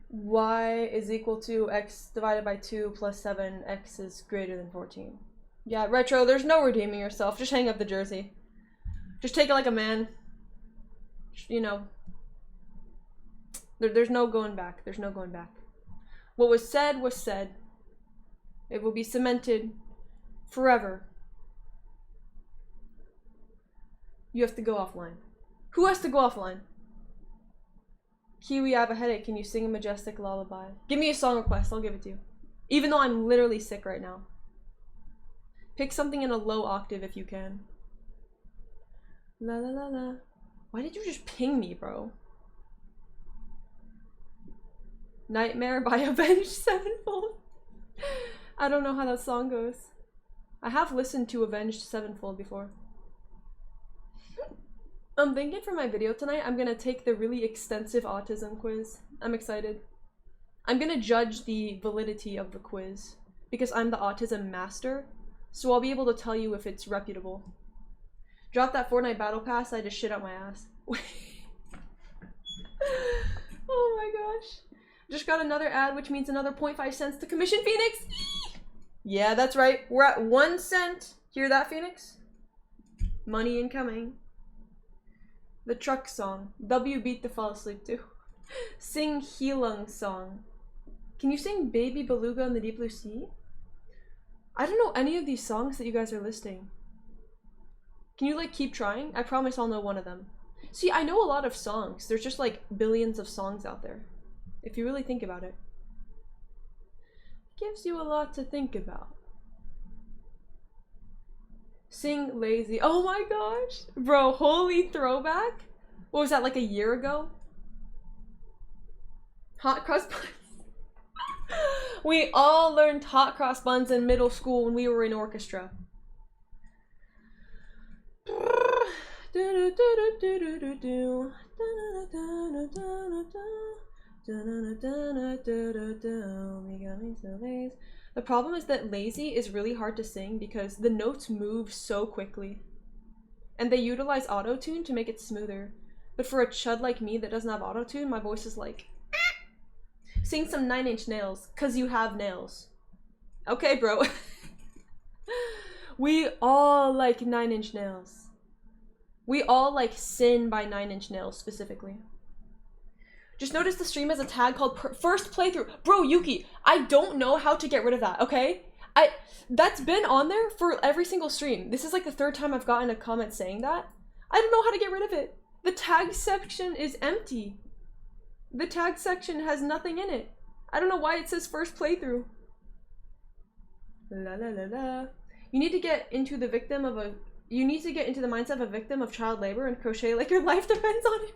Y is equal to x divided by 2 plus 7. X is greater than 14. Yeah, Retro, there's no redeeming yourself. Just hang up the jersey. Just take it like a man. You know. There's no going back. There's no going back. What was said was said. It will be cemented forever. You have to go offline. Who has to go offline? Keewi, I have a headache. Can you sing a majestic lullaby? Give me a song request. I'll give it to you. Even though I'm literally sick right now. Pick something in a low octave if you can. La la la la. Why did you just ping me, bro? Nightmare by Avenged Sevenfold. I don't know how that song goes. I have listened to Avenged Sevenfold before. I'm thinking for my video tonight, I'm gonna take the really extensive autism quiz. I'm excited. I'm gonna judge the validity of the quiz because I'm the autism master, so I'll be able to tell you if it's reputable. Drop that Fortnite battle pass, I just shit out my ass. Oh my gosh. Just got another ad, which means another 0.5 cents to commission Phoenix. Yeah, that's right. We're at 1 cent. Hear that, Phoenix? Money incoming. The truck song. W beat the fall asleep too. Sing Heelung song. Can you sing Baby Beluga in the Deep Blue Sea? I don't know any of these songs that you guys are listing. Can you like keep trying? I promise I'll know one of them. See, I know a lot of songs. There's just like billions of songs out there. If you really think about it. Gives you a lot to think about. Sing Lazy. Oh my gosh. Bro, holy throwback. What was that, like a year ago? Hot cross buns. We all learned hot cross buns in middle school when we were in orchestra. The problem is that Lazy is really hard to sing because the notes move so quickly. And they utilize auto-tune to make it smoother. But for a chud like me that doesn't have auto-tune, my voice is like... Sing some 9 Inch Nails, cause you have nails. Okay, bro. We all like 9 Inch Nails. We all like Sin by 9 Inch Nails specifically. Just notice the stream has a tag called first playthrough. Bro, Yuki, I don't know how to get rid of that, okay? That's been on there for every single stream. This is like the 3rd time I've gotten a comment saying that. I don't know how to get rid of it. The tag section is empty. The tag section has nothing in it. I don't know why it says first playthrough. La la la la. You need to get into the mindset of a victim of child labor and crochet like your life depends on it.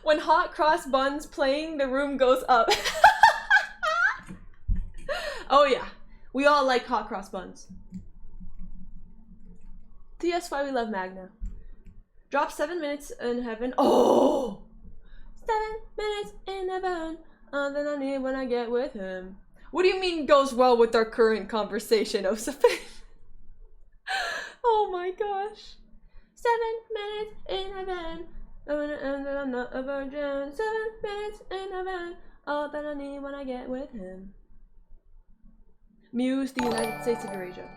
When hot cross buns playing, the room goes up. Oh yeah, we all like hot cross buns. That's why we love Magna. Drop 7 minutes in heaven. Oh! 7 minutes in heaven. Then I need when I get with him. What do you mean goes well with our current conversation, Osafin? Oh my gosh. 7 minutes in heaven. And then I'm not a virgin. 7 minutes in heaven. All that I need when I get with him. Muse, the United States of Eurasia.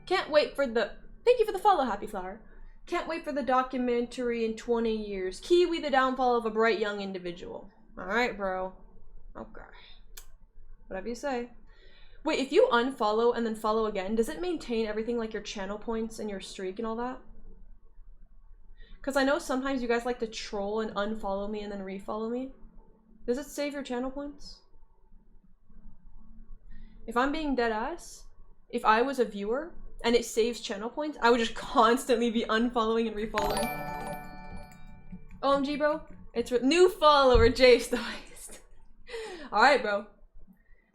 Can't wait for the... Thank you for the follow, Happy Flower. Can't wait for the documentary in 20 years. Keewi, the downfall of a bright young individual. Alright, bro. Okay. Whatever you say. Wait, if you unfollow and then follow again, does it maintain everything like your channel points and your streak and all that? Because I know sometimes you guys like to troll and unfollow me and then refollow me. Does it save your channel points? If I'm being dead ass, if I was a viewer and it saves channel points, I would just constantly be unfollowing and refollowing. OMG, bro. It's new follower, Jay Stoist. Alright, bro.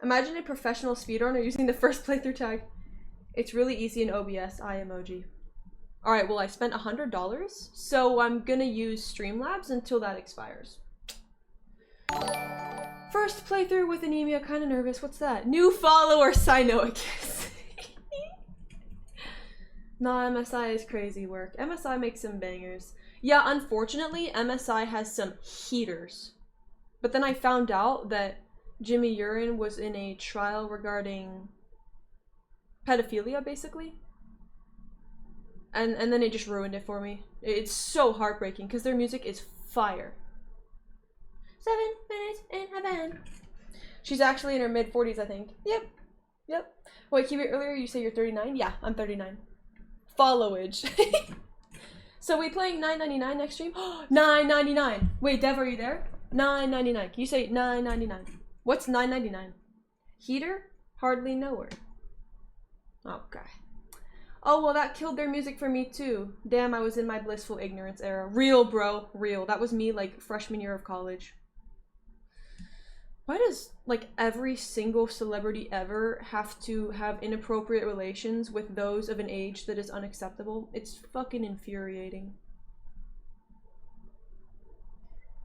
Imagine a professional speedrunner using the first playthrough tag. It's really easy in OBS, eye emoji. Alright, well I spent $100, so I'm gonna use Streamlabs until that expires. First playthrough with anemia, kinda nervous. What's that? New follower, Cyanoicus. Nah, MSI is crazy work. MSI makes some bangers. Yeah, unfortunately, MSI has some heaters. But then I found out that Jimmy Urine was in a trial regarding pedophilia, basically. And then it just ruined it for me. It's so heartbreaking, because their music is fire. 7 minutes in heaven. She's actually in her mid-40s, I think. Yep. Yep. Wait, Keewi, earlier you say you're 39? Yeah, I'm 39. Followage. So we playing $9.99 next stream? $9.99. Wait, Dev, are you there? $9.99. Can you say $9.99? What's $9.99? Heater? Hardly know her. Okay. Oh, well, that killed their music for me too. Damn, I was in my blissful ignorance era. Real, bro. Real. That was me, like, freshman year of college. Why does, like, every single celebrity ever have to have inappropriate relations with those of an age that is unacceptable? It's fucking infuriating.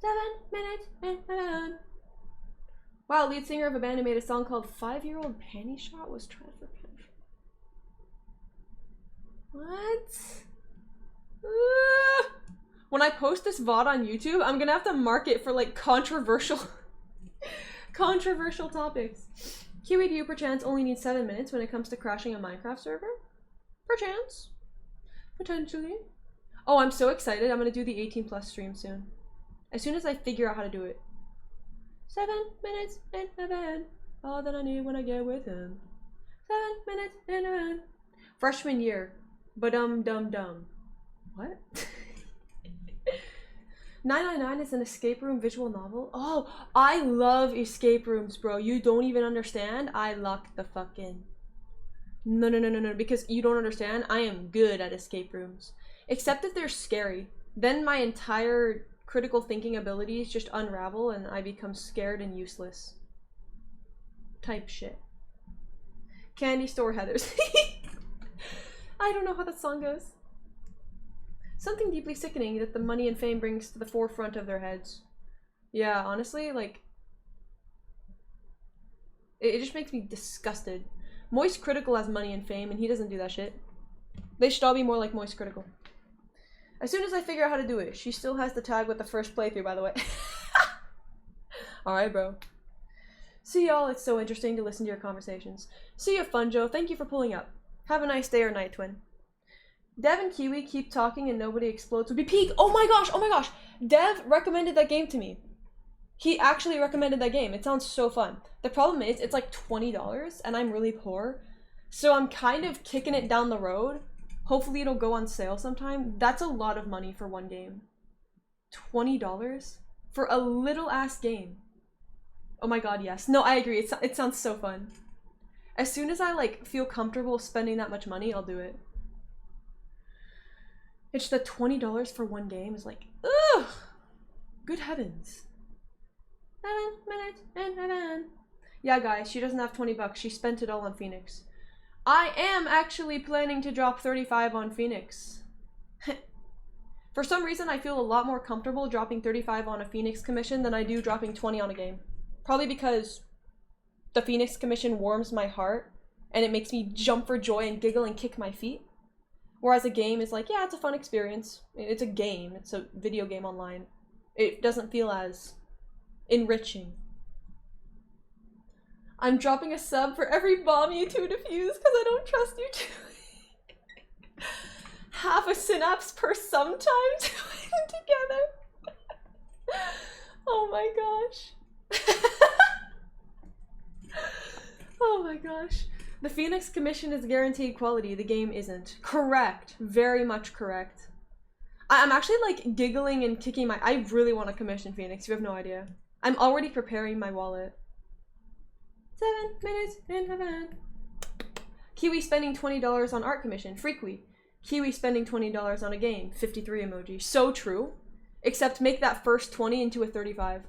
7 minutes in heaven. Wow, lead singer of a band who made a song called 5-Year-Old Panty Shot was tried for pension. What? When I post this VOD on YouTube, I'm gonna have to mark it for, like, controversial topics. Keewi, do you perchance only need 7 minutes when it comes to crashing a Minecraft server? Perchance. Potentially. Oh, I'm so excited. I'm gonna do the 18+ stream soon. As soon as I figure out how to do it. 7 minutes in heaven, all that I need when I get with him. 7 minutes in heaven. Freshman year, but dum. What? 999 is an escape room visual novel. Oh, I love escape rooms, bro. You don't even understand. I locked the fuck in. No, because you don't understand. I am good at escape rooms. Except that they're scary. Then my entire critical thinking abilities just unravel and I become scared and useless. Type shit. Candy store Heathers. I don't know how that song goes. Something deeply sickening that the money and fame brings to the forefront of their heads. Yeah, honestly, like, it just makes me disgusted. Moist Critical has money and fame, and he doesn't do that shit. They should all be more like Moist Critical. As soon as I figure out how to do it, she still has the tag with the first playthrough, by the way. Alright, bro. See y'all, it's so interesting to listen to your conversations. See ya, Funjo, thank you for pulling up. Have a nice day or night, twin. Dev and Keewi keep talking and nobody explodes would be peak. Oh my gosh. Dev recommended that game to me. He actually recommended that game. It sounds so fun. The problem is it's like $20 and I'm really poor. So I'm kind of kicking it down the road. Hopefully it'll go on sale sometime. That's a lot of money for one game. $20 for a little ass game. Oh my god, yes. No, I agree. It sounds so fun. As soon as I like feel comfortable spending that much money, I'll do it. It's the $20 for one game is like, ugh! Good heavens. 7 minutes in heaven. Yeah, guys, she doesn't have 20 bucks. She spent it all on Phoenix. I am actually planning to drop 35 on Phoenix. For some reason, I feel a lot more comfortable dropping 35 on a Phoenix commission than I do dropping 20 on a game. Probably because the Phoenix commission warms my heart and it makes me jump for joy and giggle and kick my feet. Whereas a game is like, yeah, it's a fun experience. It's a game. It's a video game online. It doesn't feel as enriching. I'm dropping a sub for every bomb you two defuse because I don't trust you two. Half a synapse per sometimes together. Oh my gosh. Oh my gosh. The Phoenix commission is guaranteed quality, the game isn't. Correct. Very much correct. I'm actually like giggling and kicking my— I really want to commission Phoenix, you have no idea. I'm already preparing my wallet. 7 minutes in heaven. Keewi spending $20 on art commission, Freakly. Keewi spending $20 on a game, 53 emoji. So true. Except make that first 20 into a 35.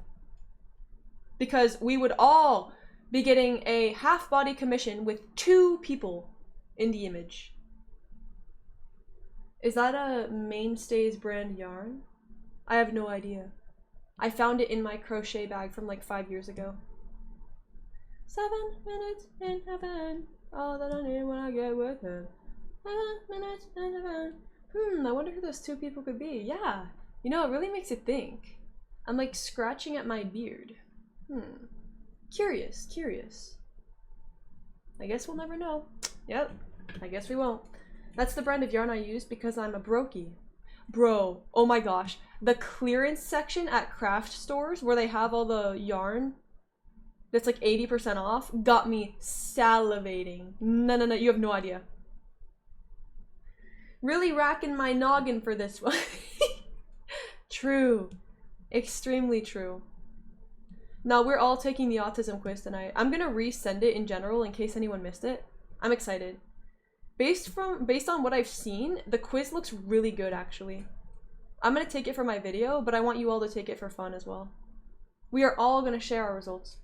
Because we would all be getting a half-body commission with 2 people in the image. Is that a Mainstays brand yarn? I have no idea. I found it in my crochet bag from like 5 years ago. 7 minutes in heaven, all that I need when I get with him. 7 minutes in heaven. I wonder who those 2 people could be. Yeah, you know, it really makes you think. I'm like scratching at my beard. Curious. I guess we'll never know. Yep, I guess we won't. That's the brand of yarn I use because I'm a brokey. Bro, oh my gosh. The clearance section at craft stores where they have all the yarn that's like 80% off got me salivating. No, you have no idea. Really racking my noggin for this one. True. Extremely true. Now we're all taking the autism quiz tonight. I'm gonna resend it in general in case anyone missed it. I'm excited. Based on what I've seen, the quiz looks really good actually. I'm gonna take it for my video, but I want you all to take it for fun as well. We are all gonna share our results.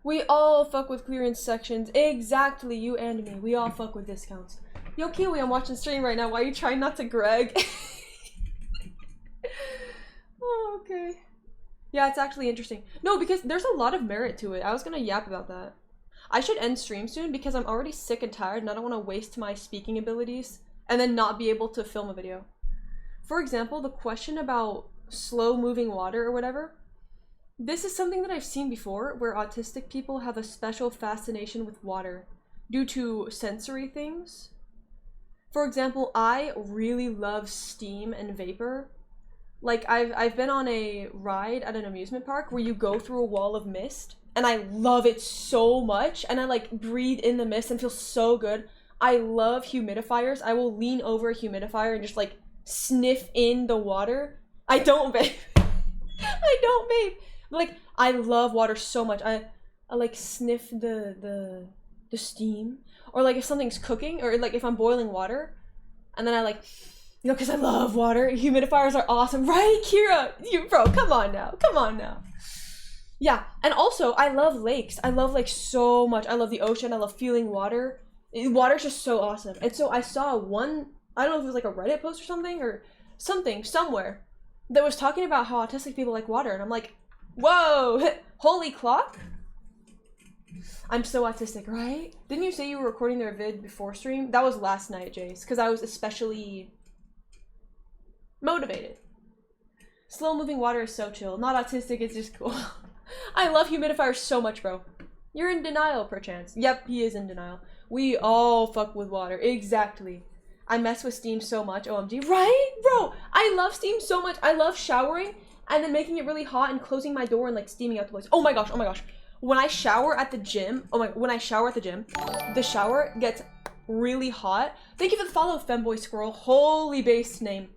We all fuck with clearance sections. Exactly, you and me. We all fuck with discounts. Yo, Keewi, I'm watching stream right now. Why are you trying not to Greg? Oh, okay. Yeah, it's actually interesting. No, because there's a lot of merit to it. I was gonna yap about that. I should end stream soon because I'm already sick and tired and I don't want to waste my speaking abilities and then not be able to film a video. For example, the question about slow moving water or whatever, this is something that I've seen before where autistic people have a special fascination with water due to sensory things. For example, I really love steam and vapor, Like, I've been on a ride at an amusement park where you go through a wall of mist, and I love it so much, and I like breathe in the mist and feel so good. I love humidifiers. I will lean over a humidifier and just like sniff in the water. I don't vape. I don't vape. Like, I love water so much. I like sniff the steam, or like if something's cooking, or like if I'm boiling water, and then I like, you know, because I love water. Humidifiers are awesome, right, Kira? You bro, come on now, come on now. Yeah, and also I love lakes. I love lakes so much. I love the ocean. I love feeling water. Water's just so awesome. And so I saw one, I don't know if it was like a Reddit post or something somewhere that was talking about how autistic people like water, and I'm like, whoa, holy clock. I'm so autistic, right? Didn't you say you were recording their vid before stream? That was last night, Jace, because I was especially motivated. Slow moving water is so chill. Not autistic, it's just cool. I love humidifiers so much, bro. You're in denial, perchance. Yep, he is in denial. We all fuck with water. Exactly. I mess with steam so much, OMG. Right, bro? I love steam so much. I love showering and then making it really hot and closing my door and like steaming out the place. Oh my gosh, oh my gosh. When I shower at the gym, the shower gets really hot. Thank you for the follow, Femboy Squirrel. Holy base name.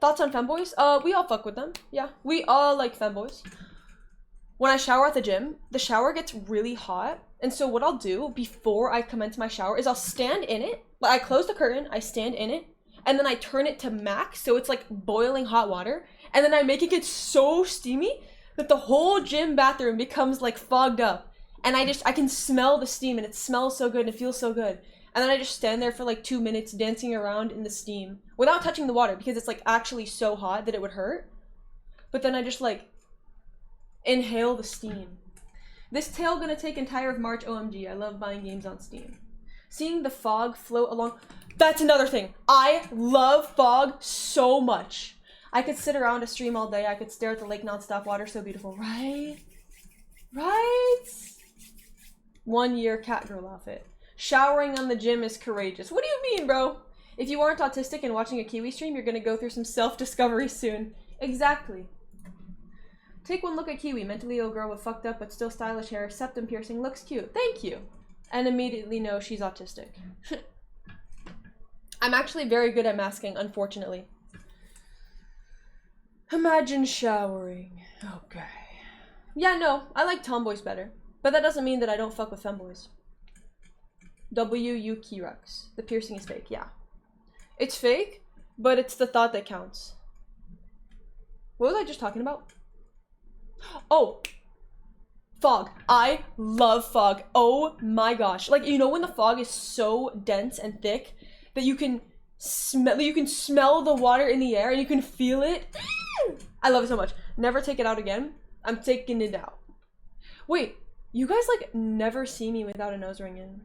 Thoughts on femboys? We all fuck with them. Yeah, we all like femboys. When I shower at the gym, the shower gets really hot. And so what I'll do before I commence my shower is I'll stand in it. Like, I close the curtain, I stand in it, and then I turn it to max, so it's like boiling hot water. And then I make it get so steamy that the whole gym bathroom becomes like fogged up. And I can smell the steam, and it smells so good and it feels so good. And then I just stand there for like 2 minutes dancing around in the steam without touching the water because it's like actually so hot that it would hurt. But then I just like inhale the steam. This tale gonna take entire of March, OMG. I love buying games on Steam. Seeing the fog float along. That's another thing. I love fog so much. I could sit around a stream all day. I could stare at the lake nonstop. Water so beautiful, right? Right? 1 year cat girl outfit. Showering on the gym is courageous. What do you mean, bro? If you aren't autistic and watching a Keewi stream, you're gonna go through some self-discovery soon. Exactly. Take one look at Keewi, mentally ill girl with fucked up but still stylish hair, septum piercing, looks cute. Thank you. And immediately know she's autistic. I'm actually very good at masking, unfortunately. Imagine showering. Okay. Yeah, no, I like tomboys better. But that doesn't mean that I don't fuck with femboys. W.U. Kirux. The piercing is fake, yeah. It's fake, but it's the thought that counts. What was I just talking about? Oh! Fog. I love fog. Oh my gosh. Like, you know when the fog is so dense and thick that you can smell the water in the air and you can feel it? I love it so much. Never take it out again. I'm taking it out. Wait, you guys like never see me without a nose ring in.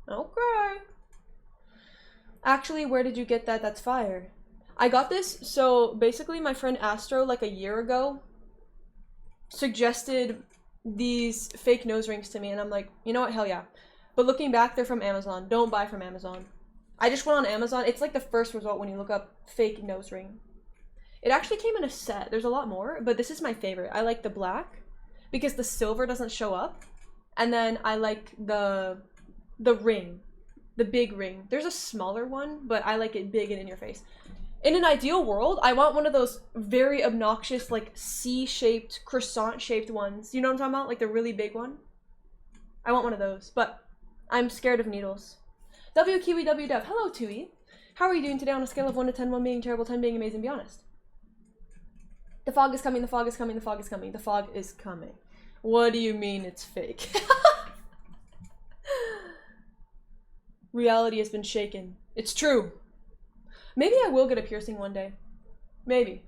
Okay. Actually, where did you get that? That's fire. I got this, so basically my friend Astro, like a year ago, suggested these fake nose rings to me, and I'm like, you know what, hell yeah. But looking back, they're from Amazon. Don't buy from Amazon. I just went on Amazon. It's like the first result when you look up fake nose ring. It actually came in a set. There's a lot more, but this is my favorite. I like the black because the silver doesn't show up. And then I like the ring, the big ring. There's a smaller one, but I like it big and in your face. In an ideal world, I want one of those very obnoxious, like C-shaped, croissant-shaped ones. You know what I'm talking about? Like the really big one. I want one of those, but I'm scared of needles. W Kiwi W Dev. Hello, Tui. How are you doing today on a scale of 1 to 10, 1 being terrible, 10 being amazing? Be honest. The fog is coming, the fog is coming, the fog is coming, the fog is coming. What do you mean it's fake? Reality has been shaken. It's true. Maybe I will get a piercing one day. Maybe.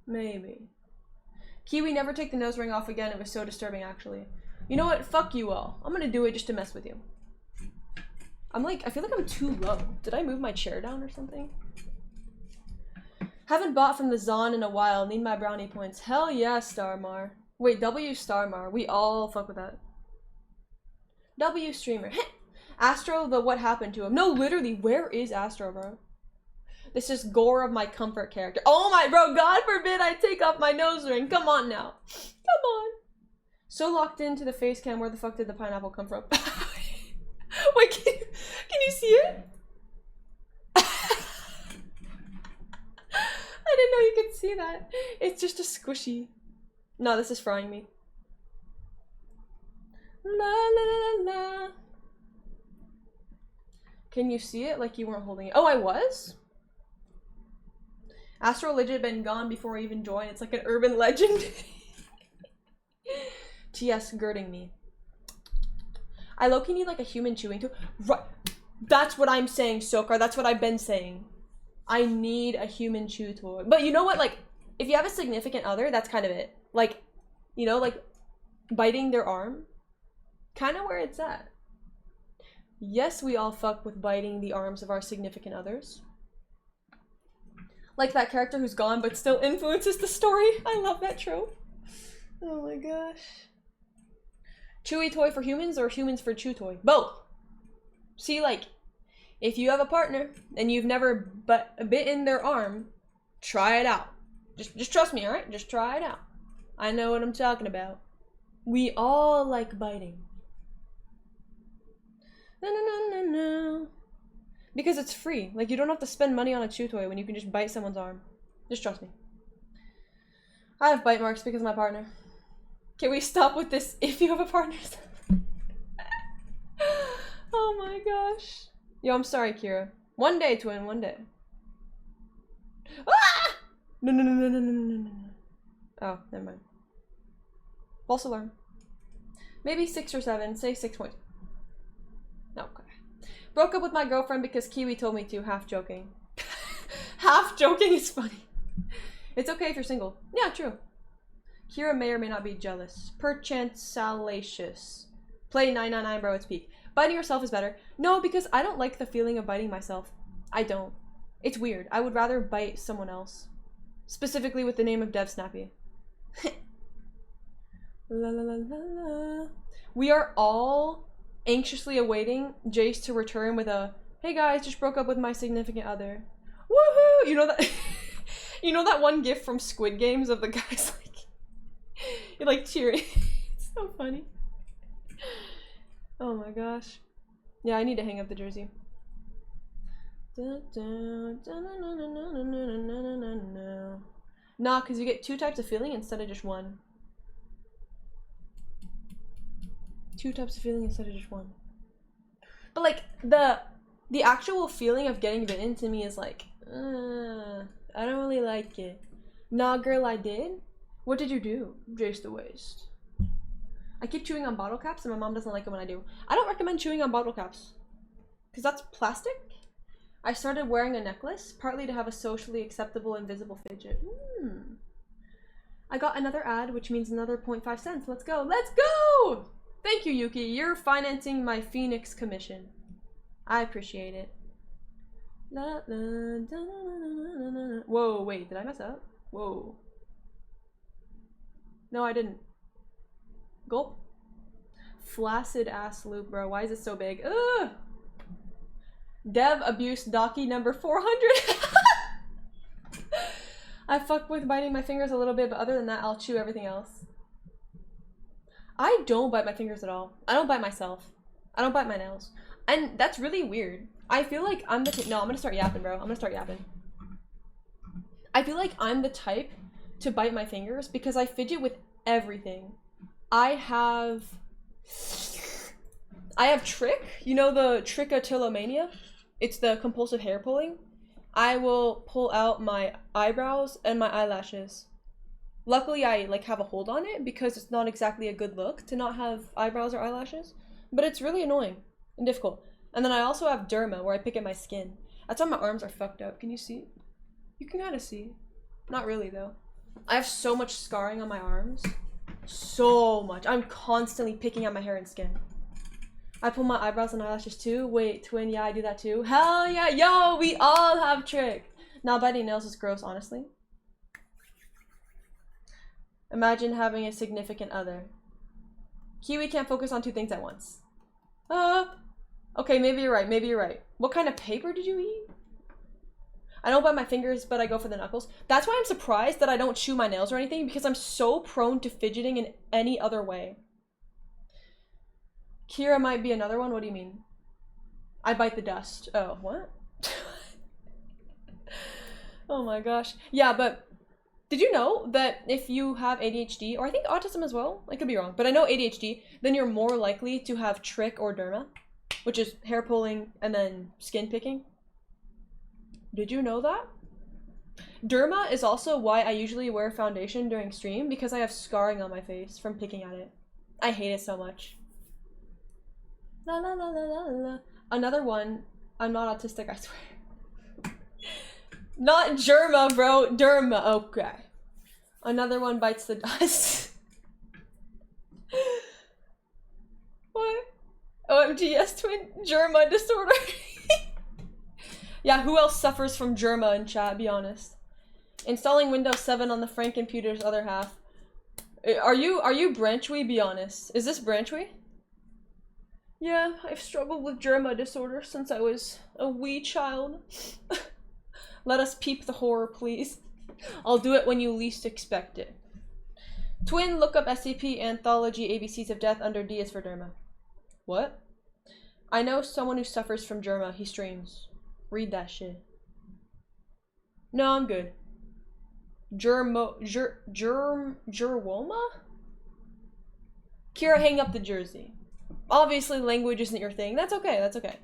Maybe. Keewi, never take the nose ring off again. It was so disturbing, actually. You know what? Fuck you all. I'm gonna do it just to mess with you. I'm like, I feel like I'm too low. Did I move my chair down or something? Haven't bought from the Zon in a while. Need my brownie points. Hell yeah, Starmar. Wait, W Starmar. We all fuck with that. W Streamer. Astro, the what happened to him? No, literally, where is Astro, bro? This is gore of my comfort character. Oh my, bro, God forbid I take off my nose ring. Come on now. Come on. So locked into the face cam, where the fuck did the pineapple come from? Wait, can you see it? I didn't know you could see that. It's just a squishy. No, this is frying me. La la la la. Can you see it like you weren't holding it? Oh, I was? Astro legit been gone before I even joined. It's like an urban legend. TS girding me. I low-key need like a human chewing tool. Right. That's what I'm saying, Sokar. That's what I've been saying. I need a human chew toy. But you know what? Like, if you have a significant other, that's kind of it. Like, you know, like biting their arm. Kind of where it's at. Yes, we all fuck with biting the arms of our significant others. Like that character who's gone but still influences the story. I love that trope. Oh my gosh. Chewy toy for humans or humans for chew toy? Both. See, like, if you have a partner and you've never bitten their arm, try it out. Just trust me, alright? Just try it out. I know what I'm talking about. We all like biting. No. Because it's free. Like, you don't have to spend money on a chew toy when you can just bite someone's arm. Just trust me. I have bite marks because of my partner. Can we stop with this if you have a partner? Oh my gosh. Yo, I'm sorry, Kira. One day, twin, one day. Ah! No. Oh, never mind. False alarm. Maybe 6 or 7. Say 6 points. Okay. Broke up with my girlfriend because Keewi told me to, half joking. Half joking is funny. It's okay if you're single. Yeah, true. Kira may or may not be jealous. Perchance salacious. Play 999, bro, it's peak. Biting yourself is better. No, because I don't like the feeling of biting myself. I don't. It's weird. I would rather bite someone else. Specifically with the name of Dev Snappy. La la la la la. We are all anxiously awaiting Jace to return with a, hey guys, just broke up with my significant other. Woohoo! You know that you know that one gif from Squid Games of the guys like you're like cheering. It's so funny. Oh my gosh. Yeah, I need to hang up the jersey. Nah, because you get 2 types of feeling instead of just 1. 2 types of feeling instead of just 1. But like the actual feeling of getting bitten to me is like, I don't really like it. Nah, girl, I did. What did you do? Jace the waste. I keep chewing on bottle caps and my mom doesn't like it when I do. I don't recommend chewing on bottle caps. Because that's plastic. I started wearing a necklace, partly to have a socially acceptable invisible fidget. I got another ad, which means another 0.5 cents. Let's go. Let's go! Thank you, Yuki. You're financing my Phoenix commission. I appreciate it. Whoa, wait, did I mess up? Whoa. No, I didn't. Gulp. Flaccid ass loop, bro. Why is it so big? Ugh! Dev abuse Docky number 400. I fuck with biting my fingers a little bit, but other than that, I'll chew everything else. I don't bite my fingers at all. I don't bite myself. I don't bite my nails. And that's really weird. I feel like I'm the no, I'm gonna start yapping, bro. I'm gonna start yapping. I feel like I'm the type to bite my fingers because I fidget with everything. I have trick. You know the trichotillomania? It's the compulsive hair pulling. I will pull out my eyebrows and my eyelashes. Luckily, I like have a hold on it because it's not exactly a good look to not have eyebrows or eyelashes, but it's really annoying and difficult. And then I also have derma where I pick at my skin. That's why my arms are fucked up. Can you see? You can kind of see. Not really though. I have so much scarring on my arms. So much. I'm constantly picking at my hair and skin. I pull my eyebrows and eyelashes too. Wait, twin, yeah, I do that too. Hell yeah, yo, we all have trick. Now biting nails is gross, honestly. Imagine having a significant other. Keewi can't focus on 2 things at once. Okay, maybe you're right, maybe you're right. What kind of paper did you eat? I don't bite my fingers, but I go for the knuckles. That's why I'm surprised that I don't chew my nails or anything, because I'm so prone to fidgeting in any other way. Kira might be another one, what do you mean? I bite the dust. Oh, what? Oh my gosh. Yeah, but did you know that if you have ADHD, or I think autism as well, I could be wrong, but I know ADHD, then you're more likely to have trick or derma, which is hair pulling and then skin picking. Did you know that? Derma is also why I usually wear foundation during stream, because I have scarring on my face from picking at it. I hate it so much. La la la la la la. Another one, I'm not autistic, I swear. Not germa, bro. Derma. Okay. Another one bites the dust. What? OMG, yes, twin. Germa disorder. Yeah, who else suffers from germa in chat, be honest. Installing Windows 7 on the Frank computer's other half. Are you Branchwee? Be honest. Is this Branchwee? Yeah, I've struggled with germa disorder since I was a wee child. Let us peep the horror, please. I'll do it when you least expect it. Twin, look up SCP Anthology ABCs of Death under D is for derma. What? I know someone who suffers from germa. He streams. Read that shit. No, I'm good. Gerwoma? Kira, hang up the jersey. Obviously, language isn't your thing. That's okay, that's okay.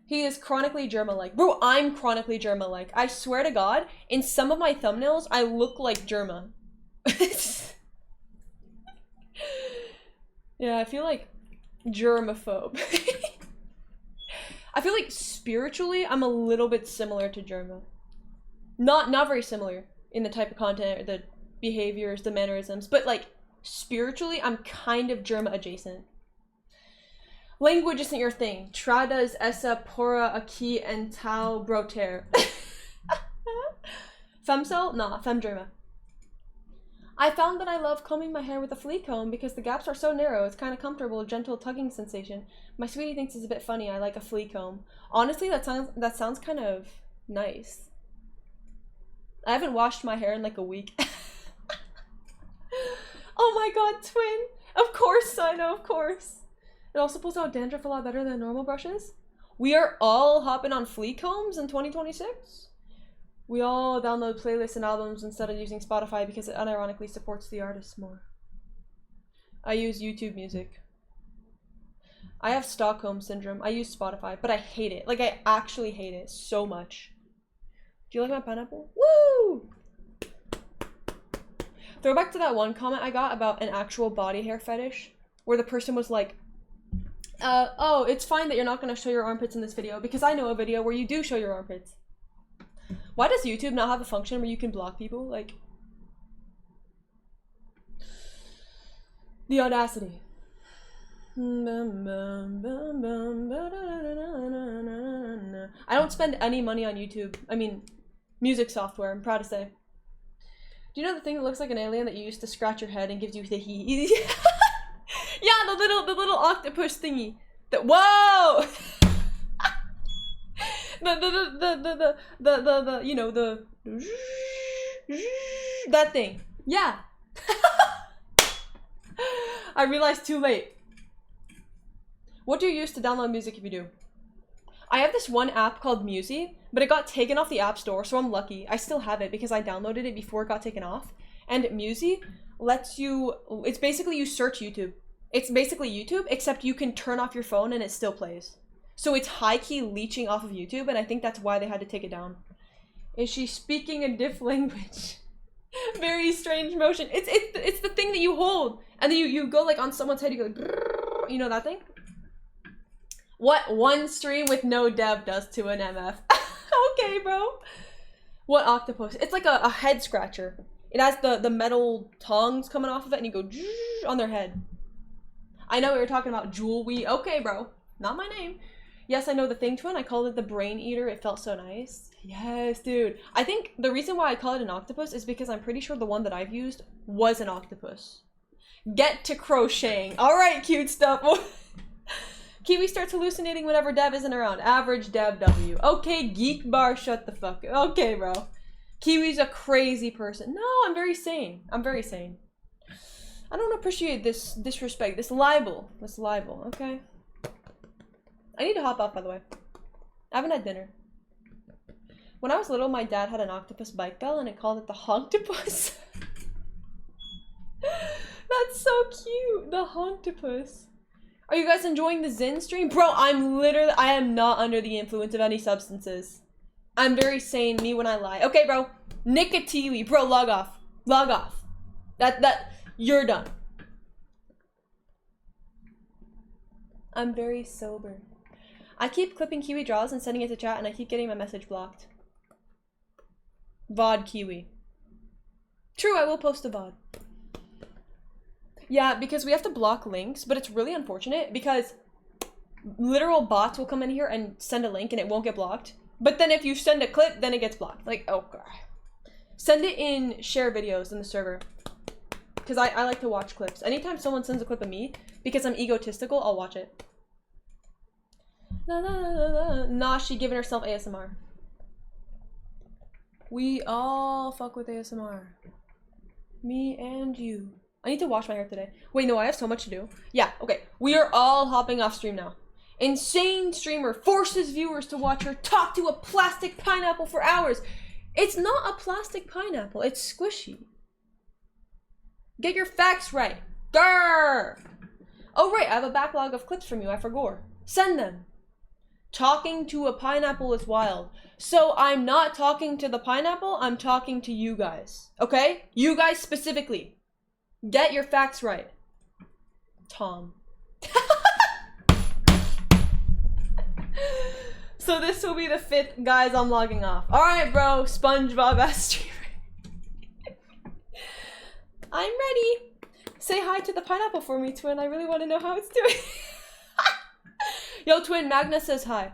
He is chronically germa-like. Bro, I'm chronically germa-like. I swear to God, in some of my thumbnails, I look like germa. Yeah, I feel like germaphobe. I feel like spiritually, I'm a little bit similar to germa. Not very similar in the type of content, or the behaviors, the mannerisms, but like spiritually, I'm kind of germa adjacent. Language isn't your thing. Tradas essa pora aqui and tau broter. Femcel? Nah, femgerma. I found that I love combing my hair with a flea comb because the gaps are so narrow. It's kind of comfortable, gentle tugging sensation. My sweetie thinks it's a bit funny. I like a flea comb. Honestly, that sounds kind of nice. I haven't washed my hair in like a week. Oh my god, twin. Of course, I know, of course. It also pulls out dandruff a lot better than normal brushes. We are all hopping on flea combs in 2026. We all download playlists and albums instead of using Spotify because it unironically supports the artists more. I use YouTube Music. I have Stockholm Syndrome. I use Spotify, but I hate it. Like, I actually hate it so much. Do you like my pineapple? Woo! Throwback to that one comment I got about an actual body hair fetish, where the person was like, oh, it's fine that you're not going to show your armpits in this video because I know a video where you do show your armpits. Why does YouTube not have a function where you can block people? Like, the audacity. I don't spend any money on YouTube. I mean, music software, I'm proud to say. Do you know the thing that looks like an alien that you use to scratch your head and gives you the heat? Yeah, the little octopus thingy. That whoa! the you know, the that thing. Yeah. I realized too late. What do you use to download music if you do? I have this one app called Musi, but it got taken off the App Store, so I'm lucky. I still have it because I downloaded it before it got taken off. And Musi lets you, it's basically you search YouTube. It's basically YouTube, except you can turn off your phone and it still plays. So it's high-key leeching off of YouTube, and I think that's why they had to take it down. Is she speaking a diff language? Very strange motion. It's the thing that you hold, and then you go like on someone's head, you go, you know that thing? What one stream with no dev does to an MF. Okay, bro. What octopus? It's like a head scratcher. It has the metal tongs coming off of it, and you go on their head. I know what you're talking about, Jewelweed. Okay, bro. Not my name. Yes, I know the thing, twin. I called it the brain eater. It felt so nice. Yes, dude. I think the reason why I call it an octopus is because I'm pretty sure the one that I've used was an octopus. Get to crocheting. All right, cute stuff. Keewi starts hallucinating whenever Dev isn't around. Average Dev W. Okay, Geek Bar, shut the fuck up. Okay, bro. Keewi's a crazy person. No, I'm very sane. I'm very sane. I don't appreciate this disrespect, this libel. Okay? I need to hop off, by the way. I haven't had dinner. When I was little, my dad had an octopus bike bell and it called it the Honctopus. That's so cute, the Honctopus. Are you guys enjoying the Zen stream? Bro, I am not under the influence of any substances. I'm very sane, me when I lie. Okay, bro, Nicotine, bro, log off. Log off. You're done. I'm very sober. I keep clipping Keewi draws and sending it to chat and I keep getting my message blocked. VOD Keewi. True, I will post a VOD. Yeah, because we have to block links, but it's really unfortunate because literal bots will come in here and send a link and it won't get blocked. But then if you send a clip, then it gets blocked. Like, oh god. Send it in share videos in the server. Because I like to watch clips. Anytime someone sends a clip of me, because I'm egotistical, I'll watch it. Nah, she giving herself ASMR. We all fuck with ASMR. Me and you. I need to wash my hair today. Wait, no, I have so much to do. Yeah, okay. We are all hopping off stream now. Insane streamer forces viewers to watch her talk to a plastic pineapple for hours. It's not a plastic pineapple. It's squishy. Get your facts right. Grrr! Oh, right. I have a backlog of clips from you. I forgot. Send them. Talking to a pineapple is wild. So I'm not talking to the pineapple. I'm talking to you guys. Okay? You guys specifically. Get your facts right. Tom. So this will be the 5th. Guys, I'm logging off. Alright, bro. SpongeBob ass streamer. I'm ready. Say hi to the pineapple for me, Twin. I really want to know how it's doing. Yo, Twin, Magna says hi.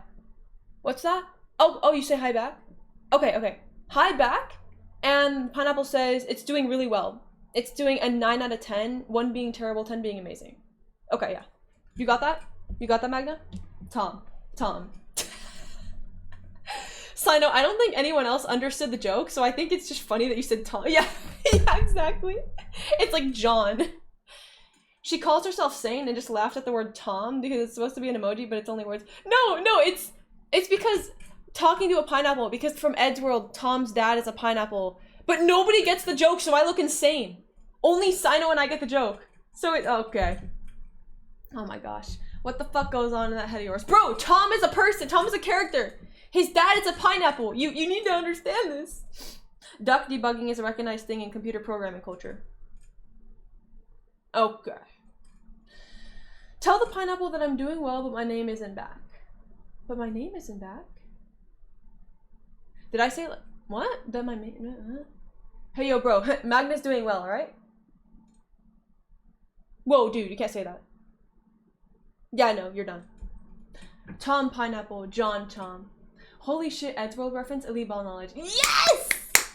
What's that? Oh, you say hi back? Okay. Hi back. And Pineapple says it's doing really well. It's doing a 9 out of 10. 1 being terrible, 10 being amazing. Okay, yeah. You got that? You got that, Magna? Tom. Side note, I don't think anyone else understood the joke, so I think it's just funny that you said Tom. Yeah, yeah, exactly. It's like John. She calls herself sane and just laughed at the word Tom because it's supposed to be an emoji, but it's only words. No, it's because talking to a pineapple, because from Ed's world, Tom's dad is a pineapple, but nobody gets the joke, so I look insane. Only Sino and I get the joke. So okay. Oh my gosh. What the fuck goes on in that head of yours? Bro, Tom is a person. Tom is a character. His dad is a pineapple. You need to understand this. Duck debugging is a recognized thing in computer programming culture. Okay. Tell the pineapple that I'm doing well, but my name isn't back. But my name isn't back? Did I say, what? That my name? Hey, yo, bro. Magna's doing well, alright? Whoa, dude, you can't say that. Yeah, no, you're done. Tom Pineapple, John Tom. Holy shit, Ed's World reference, elite ball knowledge. Yes!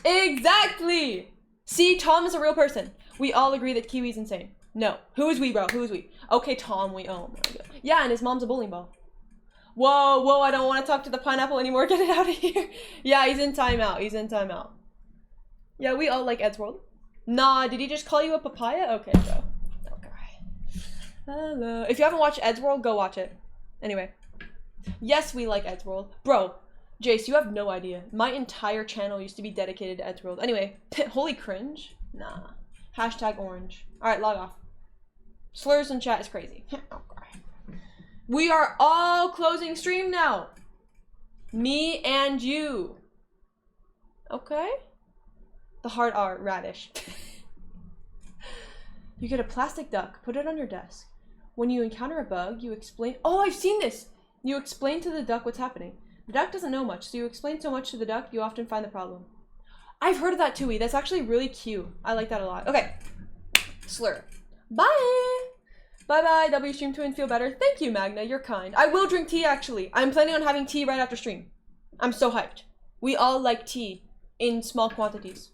Exactly! See, Tom is a real person. We all agree that Keewi's insane. No. Who is we, bro? Who is we? Okay, Tom, we own. Yeah, and his mom's a bowling ball. Whoa, I don't want to talk to the pineapple anymore. Get it out of here. Yeah, he's in timeout. Yeah, we all like Ed's World. Nah, did he just call you a papaya? Okay, bro. Okay. Hello. If you haven't watched Ed's World, go watch it. Anyway. Yes, we like Ed's World. Bro, Jace, you have no idea. My entire channel used to be dedicated to Ed's World. Anyway, holy cringe. Nah. Hashtag orange. Alright, log off. Slurs in chat is crazy. Okay. We are all closing stream now. Me and you. Okay? The hard R, radish. You get a plastic duck, put it on your desk. When you encounter a bug, you explain— oh, I've seen this! You explain to the duck what's happening. The duck doesn't know much, so you explain so much to the duck, you often find the problem. I've heard of that too. That's actually really cute. I like that a lot. Okay. Slur. Bye! Bye-bye, W Stream Twin. Feel better. Thank you, Magna. You're kind. I will drink tea, actually. I'm planning on having tea right after stream. I'm so hyped. We all like tea in small quantities.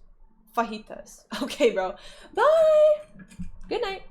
Fajitas. Okay, bro. Bye! Good night.